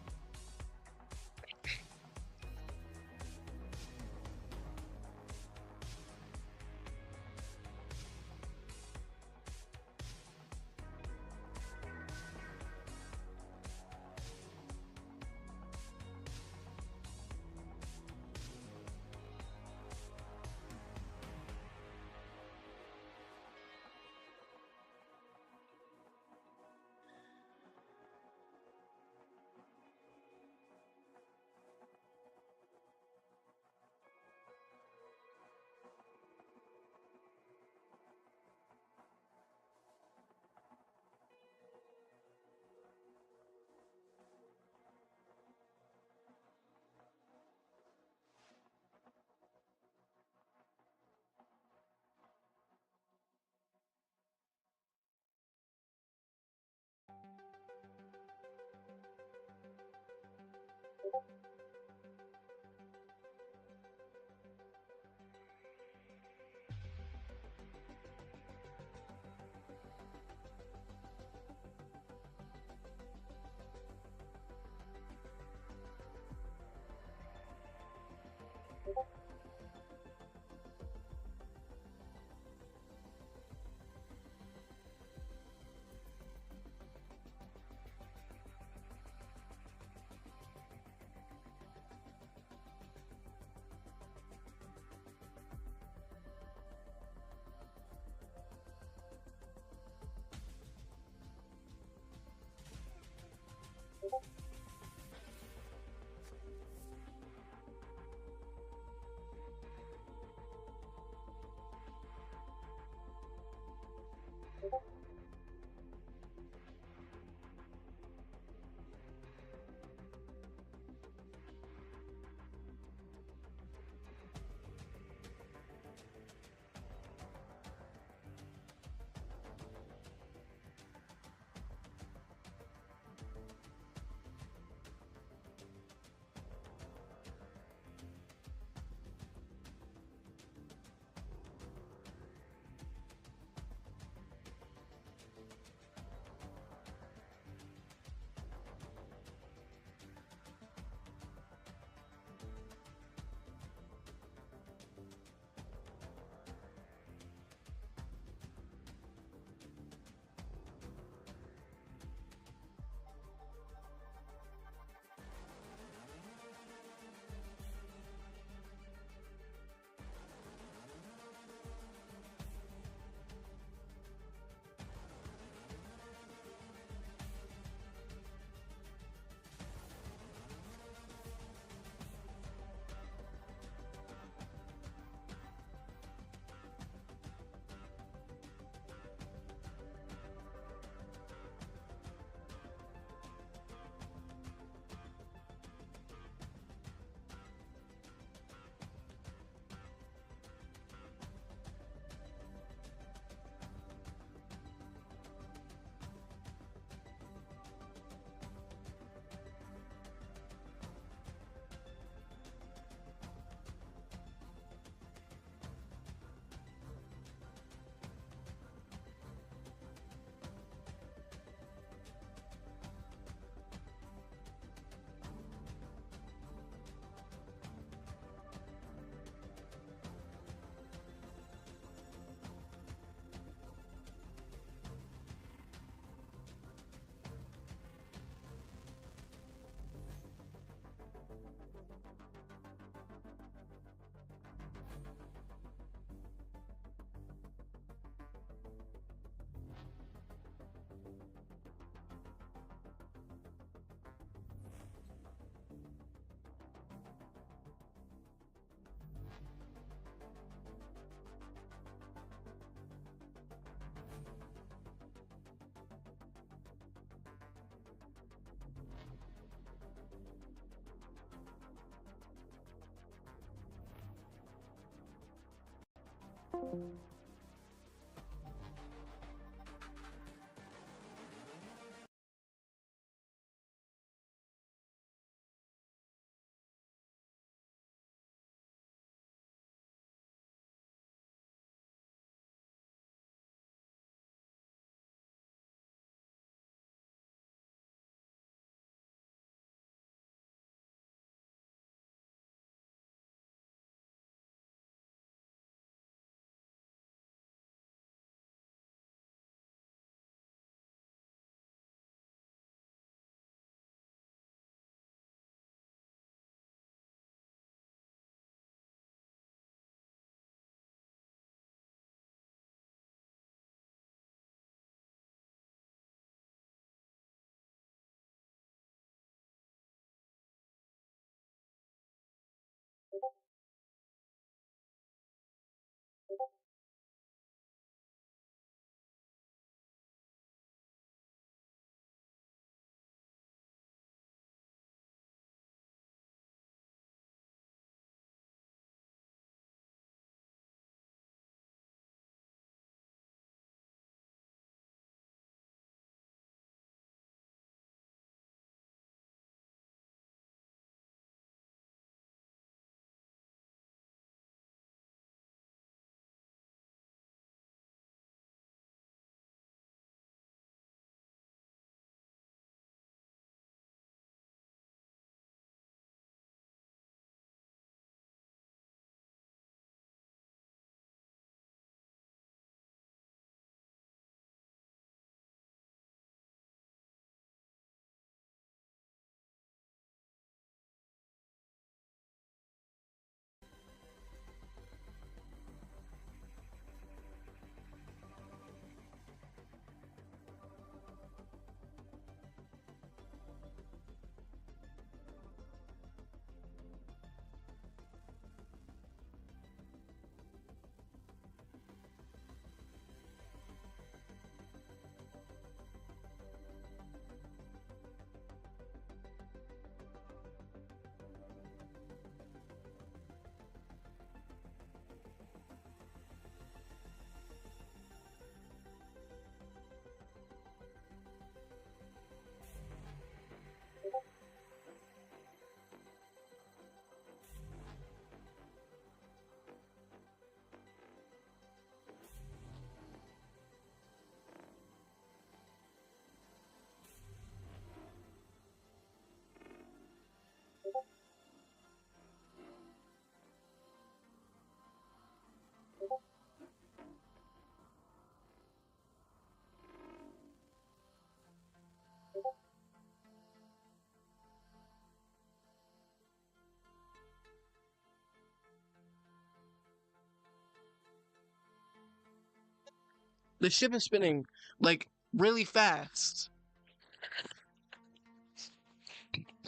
The ship is spinning like really fast.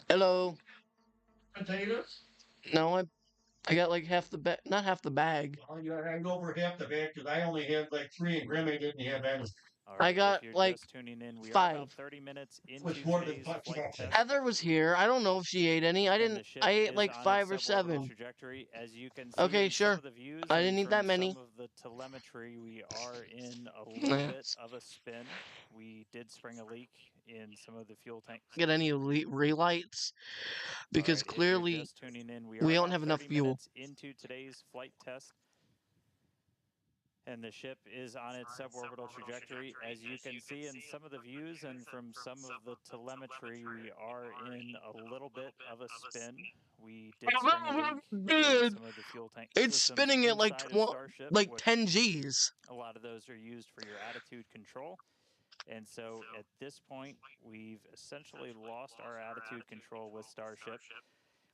Hello. Potatoes? No, I got like half the bag, not half the bag. Well, you gotta hand over half the bag because I only had like three and Grammy didn't have any. All I right, if got you're like just tuning in, we are about 5. 30 minutes With into more than today's flight test. Heather was here. I don't know if she ate any. I And the didn't. ship I ate is like on its 5 or suborbital 7. trajectory. As you can see Okay, in some sure. of the views I and didn't eat that from many. some of the telemetry, we are in a little bit of a spin. We did spring a leak in some of the fuel tanks. Get any elite relights because All right, if you're clearly just tuning in, we we are don't about have enough 30 fuel. minutes into today's flight test. And the ship is on its suborbital trajectory. As you can see in some of the views and from some of the telemetry, we are in a little bit of a spin. We did spring a leak in some of the fuel tank It's systems spinning at inside of Starship, like which 10 G's. a lot of those are used for your attitude control. And so at this point, we've essentially lost our attitude control with Starship.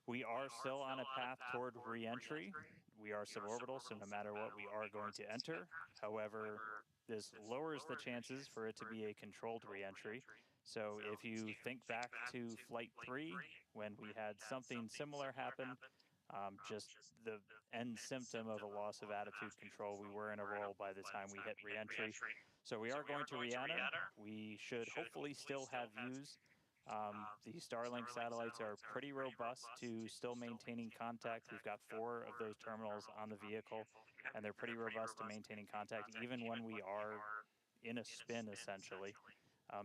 We are still on a path toward re-entry. We are suborbital, so no matter what, we are going to enter. However, this lowers the chances for it to be a controlled re-entry. So if you think back to Flight 3, when we had something similar happen, just the end symptom of a loss of attitude control, we were in a roll by the time we hit re-entry. So we are going to re-enter. We should hopefully still have views The Starlink satellites are pretty robust to still maintaining contact. We've got 4 of those terminals on the vehicle, and they're pretty robust to maintaining contact even when we are in a spin, essentially.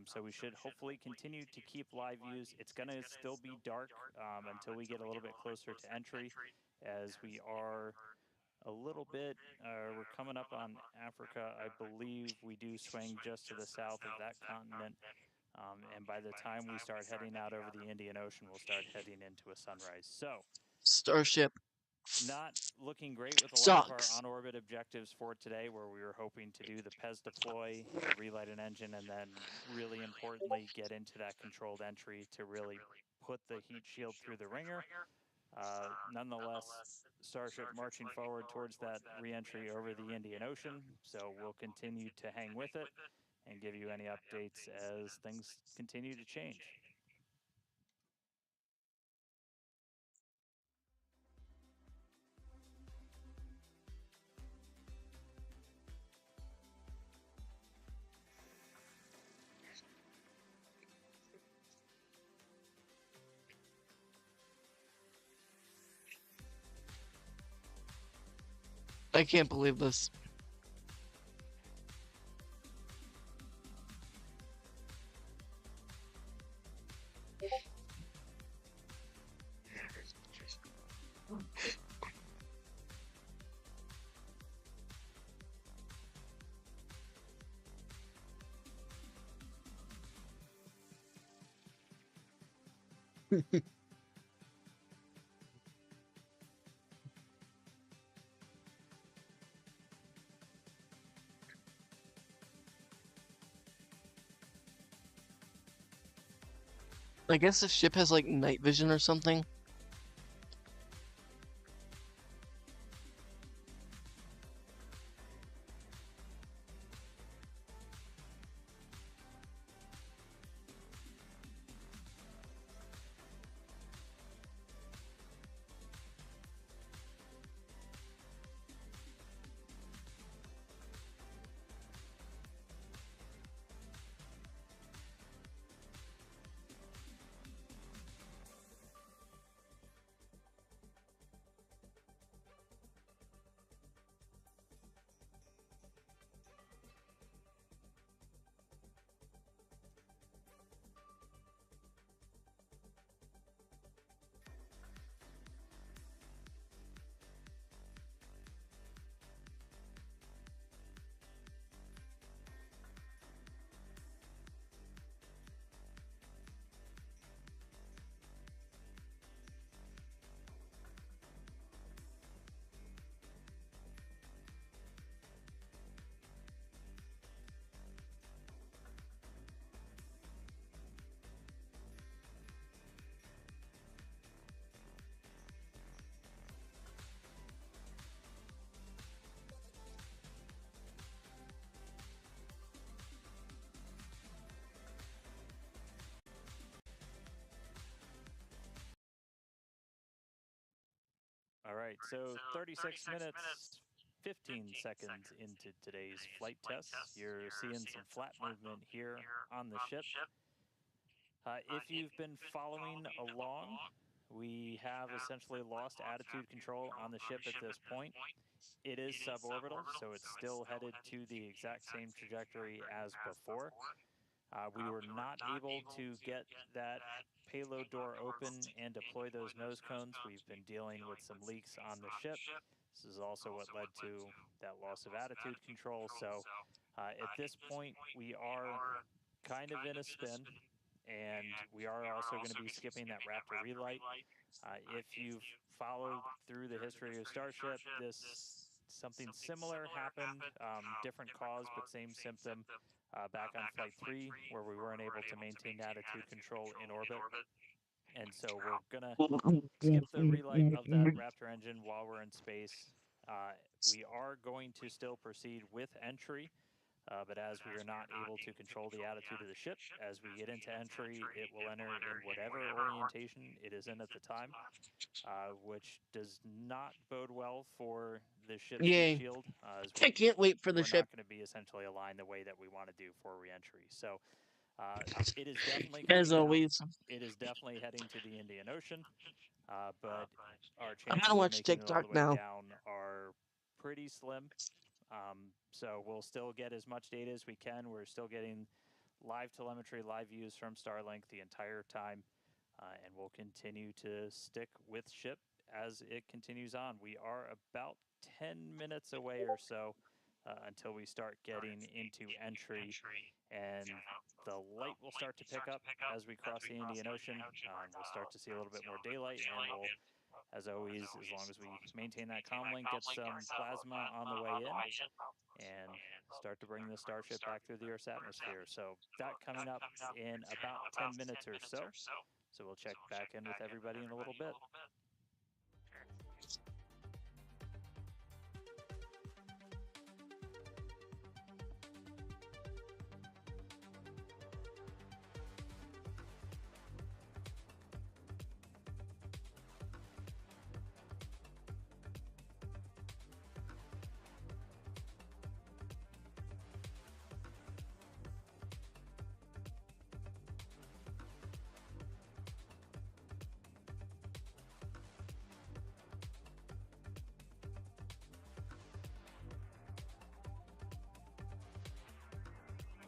So we should hopefully continue to keep live views. It's going to still be dark until we get a little bit closer to entry, as we are a little bit, we're coming up on Africa. I believe we do swing just to the south of that continent. And by the time we start heading out over the Indian Ocean, we'll start heading into a sunrise. So, Starship not looking great with a lot of our sucks. on-orbit objectives for today, where we were hoping to do the PEZ deploy, the relight an engine, and then really importantly, get into that controlled entry to really put the heat shield through the ringer. Nonetheless, Starship marching forward towards that reentry over the Indian Ocean, so we'll continue to hang with it and give you any updates as things continue to change. I can't believe this. I guess the ship has like night vision or something. All right, so 36 minutes, 15 seconds into today's flight tests. You're seeing some flat movement here on the ship. If you've been following along, we have essentially lost attitude control on the ship at this point. It is suborbital, so it's still headed to the exact same trajectory as before. We were not able to get that payload door open and deploy those nose cones. We've been dealing with some leaks on the ship. This is also what led to that loss of attitude control. So at this point, we are kind of in a spin, and we are also going to be skipping that Raptor relight. If you've followed through the history of Starship, something similar happened, different cause, but same symptom back on Flight 3, where we weren't able to maintain attitude control in orbit. And so we're going to skip the relight of that Raptor engine while we're in space. We are going to still proceed with entry, but as we are not able to control the attitude of the ship, as we get into entry, it will enter in whatever orientation it is in at the time, which does not bode well for the ship's heat Yay. shield, as I can't wait for the we're ship. not going to be essentially aligned the way that we want to do for reentry. So It is definitely As coming down. always. It is definitely heading to the Indian Ocean, but our I'm chances gonna of watch making it all TikTok the way now. down are pretty slim. So we'll still get as much data as we can. We're still getting live telemetry, live views from Starlink the entire time, and we'll continue to stick with SHIP as it continues on. We are about 10 minutes away or so until we start getting into entry, and the light will start to pick up as we cross the Indian Ocean. We'll start to see a little bit more daylight, and we'll, as always, as long as we maintain that comm link, get some plasma on the way in and start to bring the Starship back through the Earth's atmosphere. So that coming up in about 10 minutes or so. So we'll check back in with everybody in a little bit.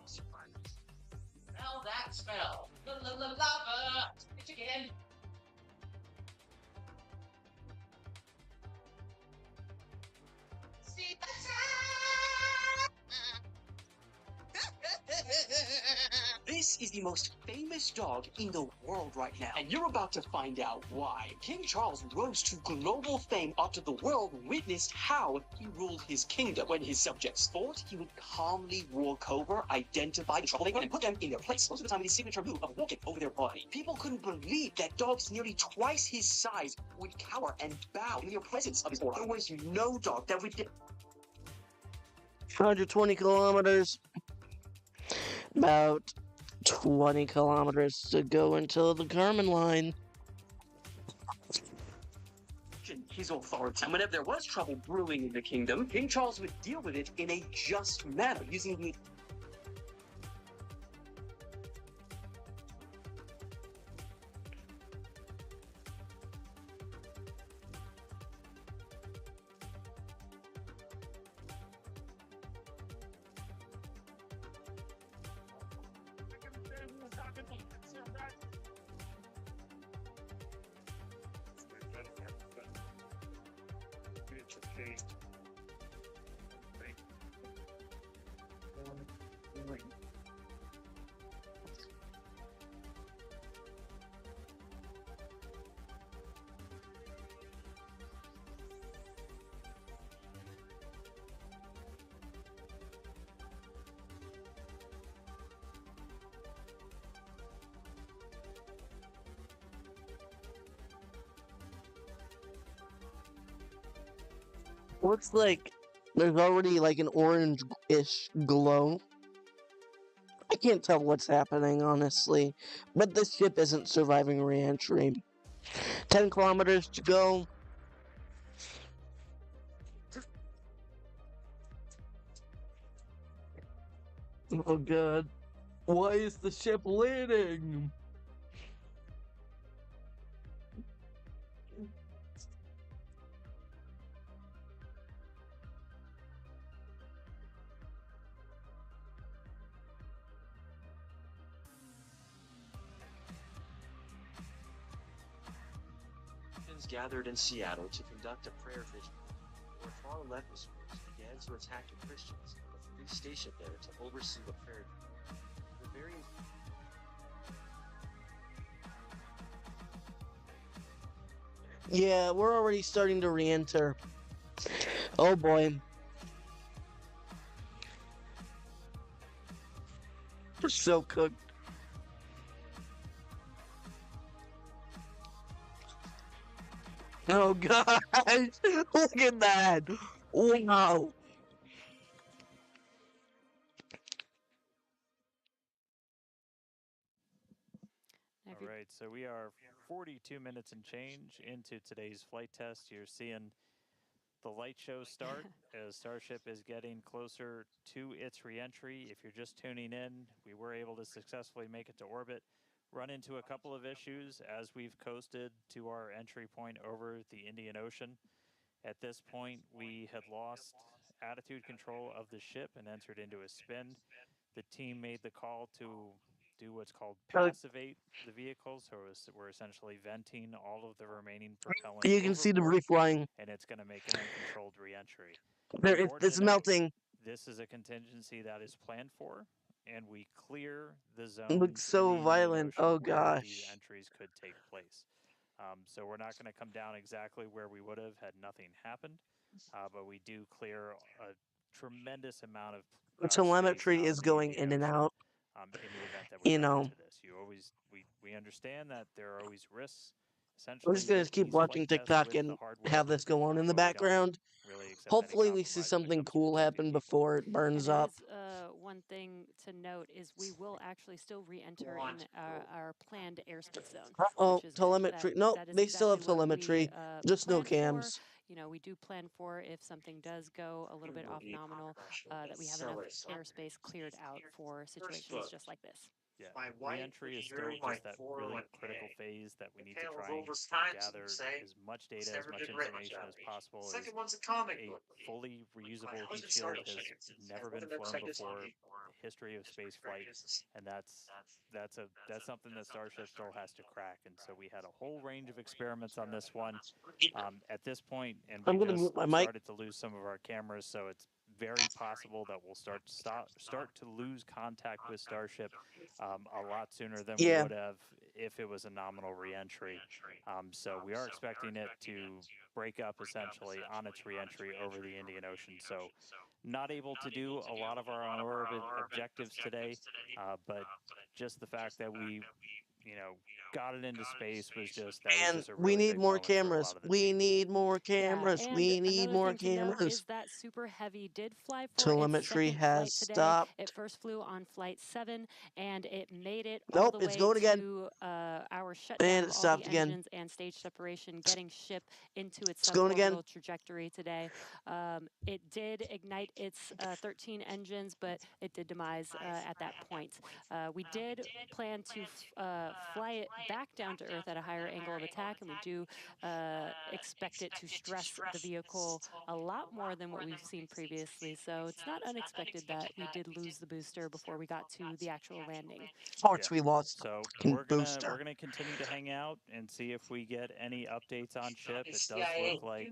Smell that smell. Lava. It's again. See This is the most famous dog in the world right now, and you're about to find out why. King Charles rose to global fame after the world witnessed how he ruled his kingdom. When his subjects fought, he would calmly walk over, identify the troublemaker, and put them in their place, most of the time with his signature move of walking over their body. People couldn't believe that dogs nearly twice his size would cower and bow in the presence of his aura. There was no dog that would 120 kilometers. About 20 kilometers to go until the Kármán line. His authority. And whenever there was trouble brewing in the kingdom, King Charles would deal with it in a just manner, using the Looks like there's already like an orange-ish glow. I can't tell what's happening, honestly, but this ship isn't surviving re-entry. 10 kilometers to go. Oh god. Why is the ship leaning? gathered in Seattle to conduct a prayer vigil, where far leftist groups began to attack the Christians on the police stationed there to oversee the prayer. The very Yeah, we're already starting to re-enter. Oh boy. We're so cooked. Oh gosh! Look at that! Wow! All right, so we are 42 minutes and change into today's flight test. You're seeing the light shows start as Starship is getting closer to its reentry. If you're just tuning in, we were able to successfully make it to orbit, run into a couple of issues as we've coasted to our entry point over the Indian Ocean. At this point, we had lost attitude control of the ship and entered into a spin. The team made the call to do what's called passivate the vehicle, so we're essentially venting all of the remaining propellant You can see the overboard, roof flying. and it's going to make an uncontrolled reentry. It's melting. This is a contingency that is planned for, and we clear the It zones looks in so the Indian violent. Ocean Oh where these gosh. entries could take place. So we're not going to come down exactly where we would have had nothing happened, but we do clear a tremendous amount of The space telemetry out is of the going Indian in and Ocean. out. In the event that we You run know, into this, we understand that there are always risks. I'm Essentially, just gonna with keep these flight watching tests TikTok with the and hardware, have this go on in the we don't background. really accept any Hopefully, we see compromise when it something comes to cool protecting happen people. before it burns And it up. is one thing to note is we will actually still re-enter in our planned airspace zone, Oh, which is good. telemetry. Nope, That is they still exactly have what telemetry. we Just no planned for. cams. You know, we do plan for if something does go a little bit off nominal, that we have enough airspace cleared out for situations just like this. Yeah, reentry is still just that really critical phase that we need to try and gather as much data, as much information as possible. Is a fully reusable heat shield has never been flown before in the history of space flight, and that's something that Starship still has to crack. And so we had a whole range of experiments on this one. At this point, and we I'm gonna just mute my mic. started to lose some of our cameras, so it's very possible that we'll start to lose contact with Starship a lot sooner than we Yeah. would have if it was a nominal reentry. So we are expecting it to break up essentially on its reentry over the Indian Ocean. So not able to do a lot of our on-orbit objectives today, but just the fact that we, got it into space was just And a we really need big more moment for a cameras. lot of the We team. need more Yeah, cameras. and We need another more thing to note cameras. is that Super Heavy did fly for its Telemetry second has flight today. stopped. It first flew on flight 7, and it made it all Nope, the it's way going again. to our shutdown And of it all the stopped again. engines and stage separation, getting ship into its It's going again. suborbital trajectory today. It did ignite its 13 engines, but it did demise at that point. We did plan to fly it back down to Earth at a higher angle of attack, and we do expect it to stress the vehicle a lot more than what we've seen previously. So it's not unexpected that we did lose the booster before we got to the actual landing. Of course, we lost. So Booster. we're gonna continue to hang out and see if we get any updates on ship. It does look like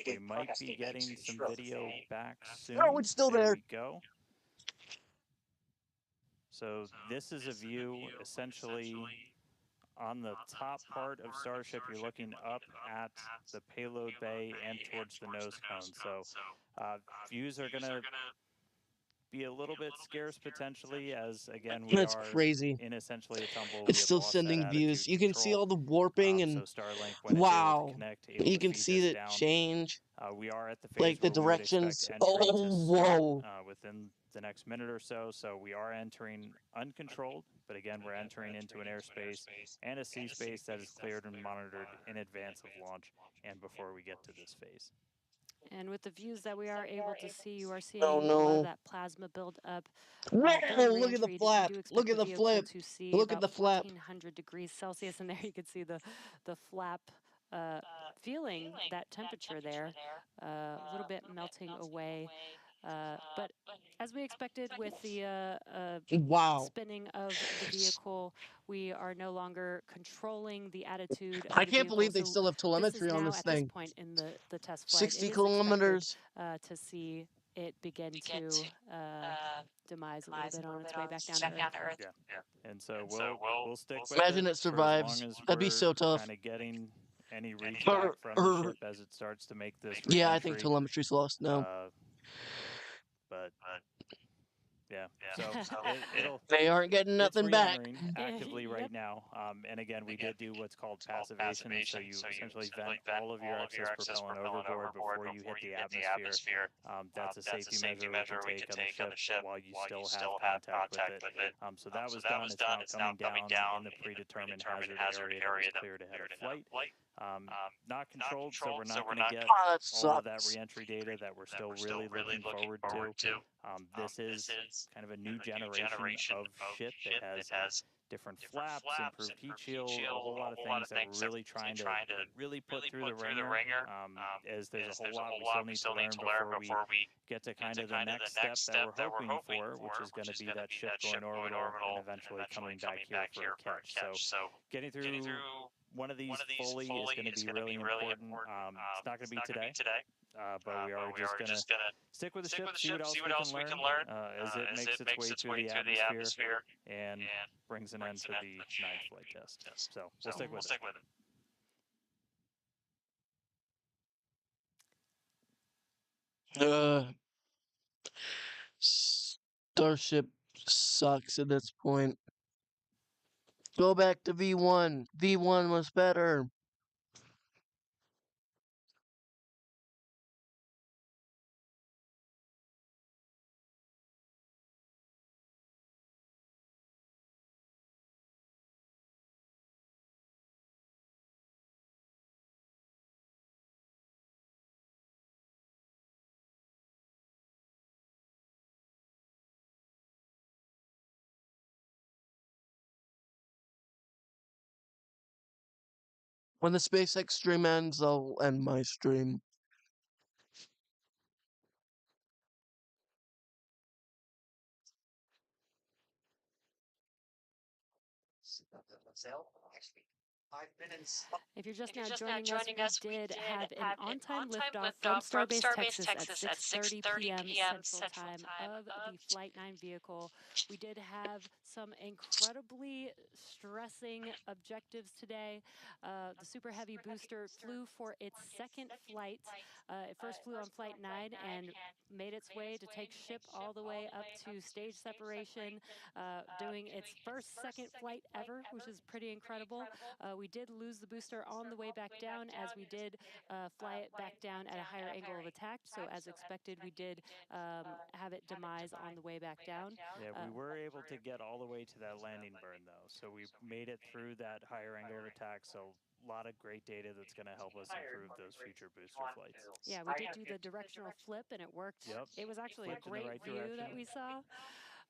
we might be getting some video back soon. Oh, it's still there. We go. So this is a view essentially on the top part of Starship. You're looking up at the payload bay and towards the nose cone. So views are going to be a little bit scarce potentially, as again we That's are crazy. in essentially a tumble. It's We have still lost that sending views. attitude You can see control. all the warping and So Starlink, when it's able to wow. connect, able You to can feed see this it down. change. We are at the phase Like the where we would expect directions. entry Oh, to start whoa. within the next minute or so. So we are entering uncontrolled, but again, we're entering into an airspace and a sea space that is cleared and monitored in advance of launch and before we get to this phase. And with the views that we are able to see, you are seeing Oh, a lot no. of that plasma build up. Man, look at the flap. We do expect Look at the the vehicle flip. to see Look at about the flap. 1400 degrees Celsius, and there you can see the flap feeling that temperature there, a little bit melting away. But as we expected with the Wow. spinning of the vehicle, we are no longer controlling the attitude of I the can't vehicle. believe they So still have this telemetry is on now this at this thing. point in the test flight. 60 It is kilometers. expected to see it begin to demise a little bit on its way back down to Earth. Yeah, and so we'll stick with Imagine it it for as long survives. as That'd be we're so tough. kind of getting any reach back from the ship as it starts to make this Yeah, I think reentry. telemetry's lost now. But Yeah. So it'll They aren't getting it's nothing back. re-entering actively right Yep. now. And again, we did do what's called passivation. So you essentially vent all of your excess propellant overboard before you hit the atmosphere. That's a safety measure we can take on the ship while you still have contact with it. So that was done. It's now coming down in the predetermined hazard area that was cleared ahead of flight. Not controlled, so we're not going to get Oh, that all of that sucks. reentry data that we're still really looking forward to. This is kind of a new generation of ship that has different flaps, improved heat shield, a whole lot of things that we're really trying to really put through the ringer. As there's a whole lot we still need to learn before we get to kind of the next step that we're hoping for, which is going to be that ship going orbital and eventually coming back here for a catch. So getting through one of these fully is going to be really important. It's not going to be today. But we are just going to stick with the ship, see what else we can learn as it makes its way through the atmosphere and brings an end to the 9th flight test. So we'll stick with it. Starship sucks at this point. Go back to V1. V1 was better. When the SpaceX stream ends, I'll end my stream. If you're just now joining us, we did have an on-time liftoff from Starbase Texas at 6:30 p.m. Central Time of the Flight 9 vehicle. We did have some incredibly stressing objectives today. The Super Heavy booster flew for its second flight. It first flew on Flight 9 and made its way to take ship all the way up to stage separation, doing its second flight ever, which is pretty incredible. We did lose the booster on the way back down, as we did fly it back down at a higher angle of attack. So as expected, we did have it demise on the way back down. Yeah, we were able to get all the way to that landing burn, though. So we made it through that higher angle of attack. So a lot of great data that's going to help us improve those future booster flights. Yeah, we did do the directional flip, and it worked. Yep. It was actually a great view that we saw.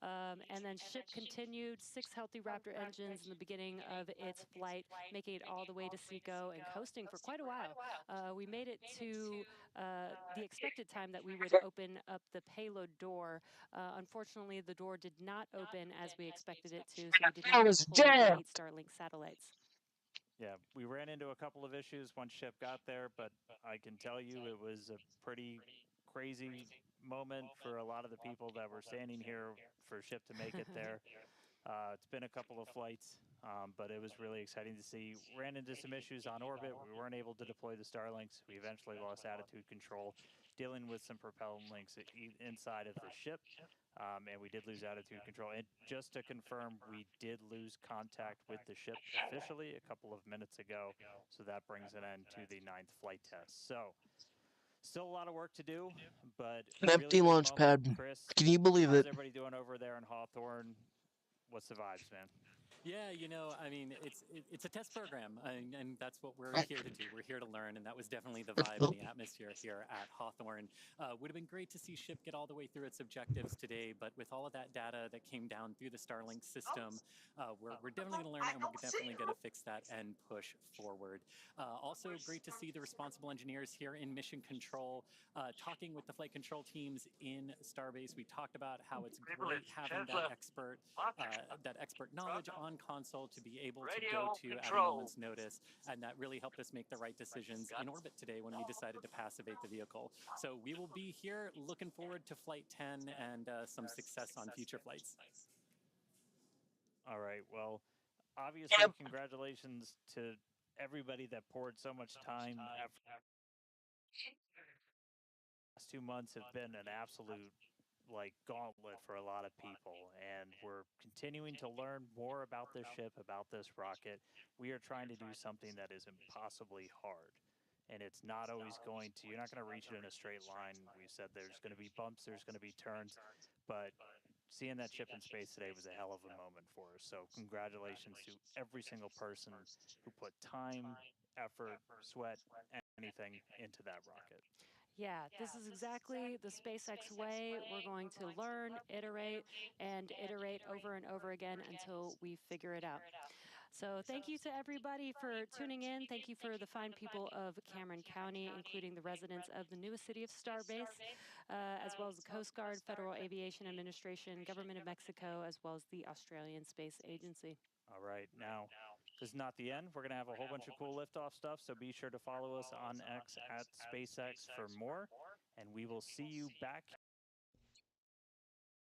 And then ship continued 6 healthy Raptor engines in the beginning of its flight, making it all the way to Seco and coasting for quite a while. We made it to the expected time that we would open up the payload door. Unfortunately, the door did not open as we expected it to, so we did not deploy the 8 Starlink satellites. Yeah, we ran into a couple of issues once ship got there, but I can tell you it was a pretty crazy moment for a lot of the people that were standing here for ship to make it there. It's been a couple of flights, but it was really exciting to see. Ran into some issues on orbit. We weren't able to deploy the Starlinks. We eventually lost attitude control, dealing with some propellant links inside of the ship. And we did lose attitude control. And just to confirm, we did lose contact with the ship officially a couple of minutes ago. So that brings an end to the 9th flight test. So still a lot of work to do, but An really empty big launch moment. pad. Chris, Can you believe how's it? everybody doing over there in Hawthorne? What's the vibes, man? Yeah, I mean, it's a test program, and that's what we're here to do. We're here to learn, and that was definitely the vibe and the atmosphere here at Hawthorne. Would have been great to see ship get all the way through its objectives today, but with all of that data that came down through the Starlink system, we're definitely going to learn, and we're definitely going to fix that and push forward. Also, great to see the responsible engineers here in mission control, talking with the flight control teams in Starbase. We talked about how it's great having that expert knowledge on console to be able to go to at a moment's notice, and that really helped us make the right decisions in orbit today when we decided to passivate the vehicle. So we will be here looking forward to Flight 10 and some success on future flights. All right, well, obviously, congratulations to everybody that poured so much time after the last 2 months have been an absolute like gauntlet for a lot of people, and we're continuing to learn more about this ship, about this rocket. We are trying to do something that is impossibly hard. And it's not always going to, you're not going to reach it in a straight line. We said there's going to be bumps, there's going to be turns, but seeing that ship in space today was a hell of a moment for us. So congratulations to every single person who put time, effort, sweat, anything into that rocket. Yeah, this is exactly the SpaceX way. We're going to learn, and iterate over and over again until we figure it out. So thank you to everybody for tuning in. Thank you for the fine people of Cameron County, including the residents of the newest city of Starbase, as well as the Coast Guard, Federal Aviation Administration, Government of Mexico, as well as the Australian Space Agency. All right, now, this is not the end. We're going to have a whole bunch of cool liftoff stuff, so be sure to follow us on X at SpaceX for more, and we will see you back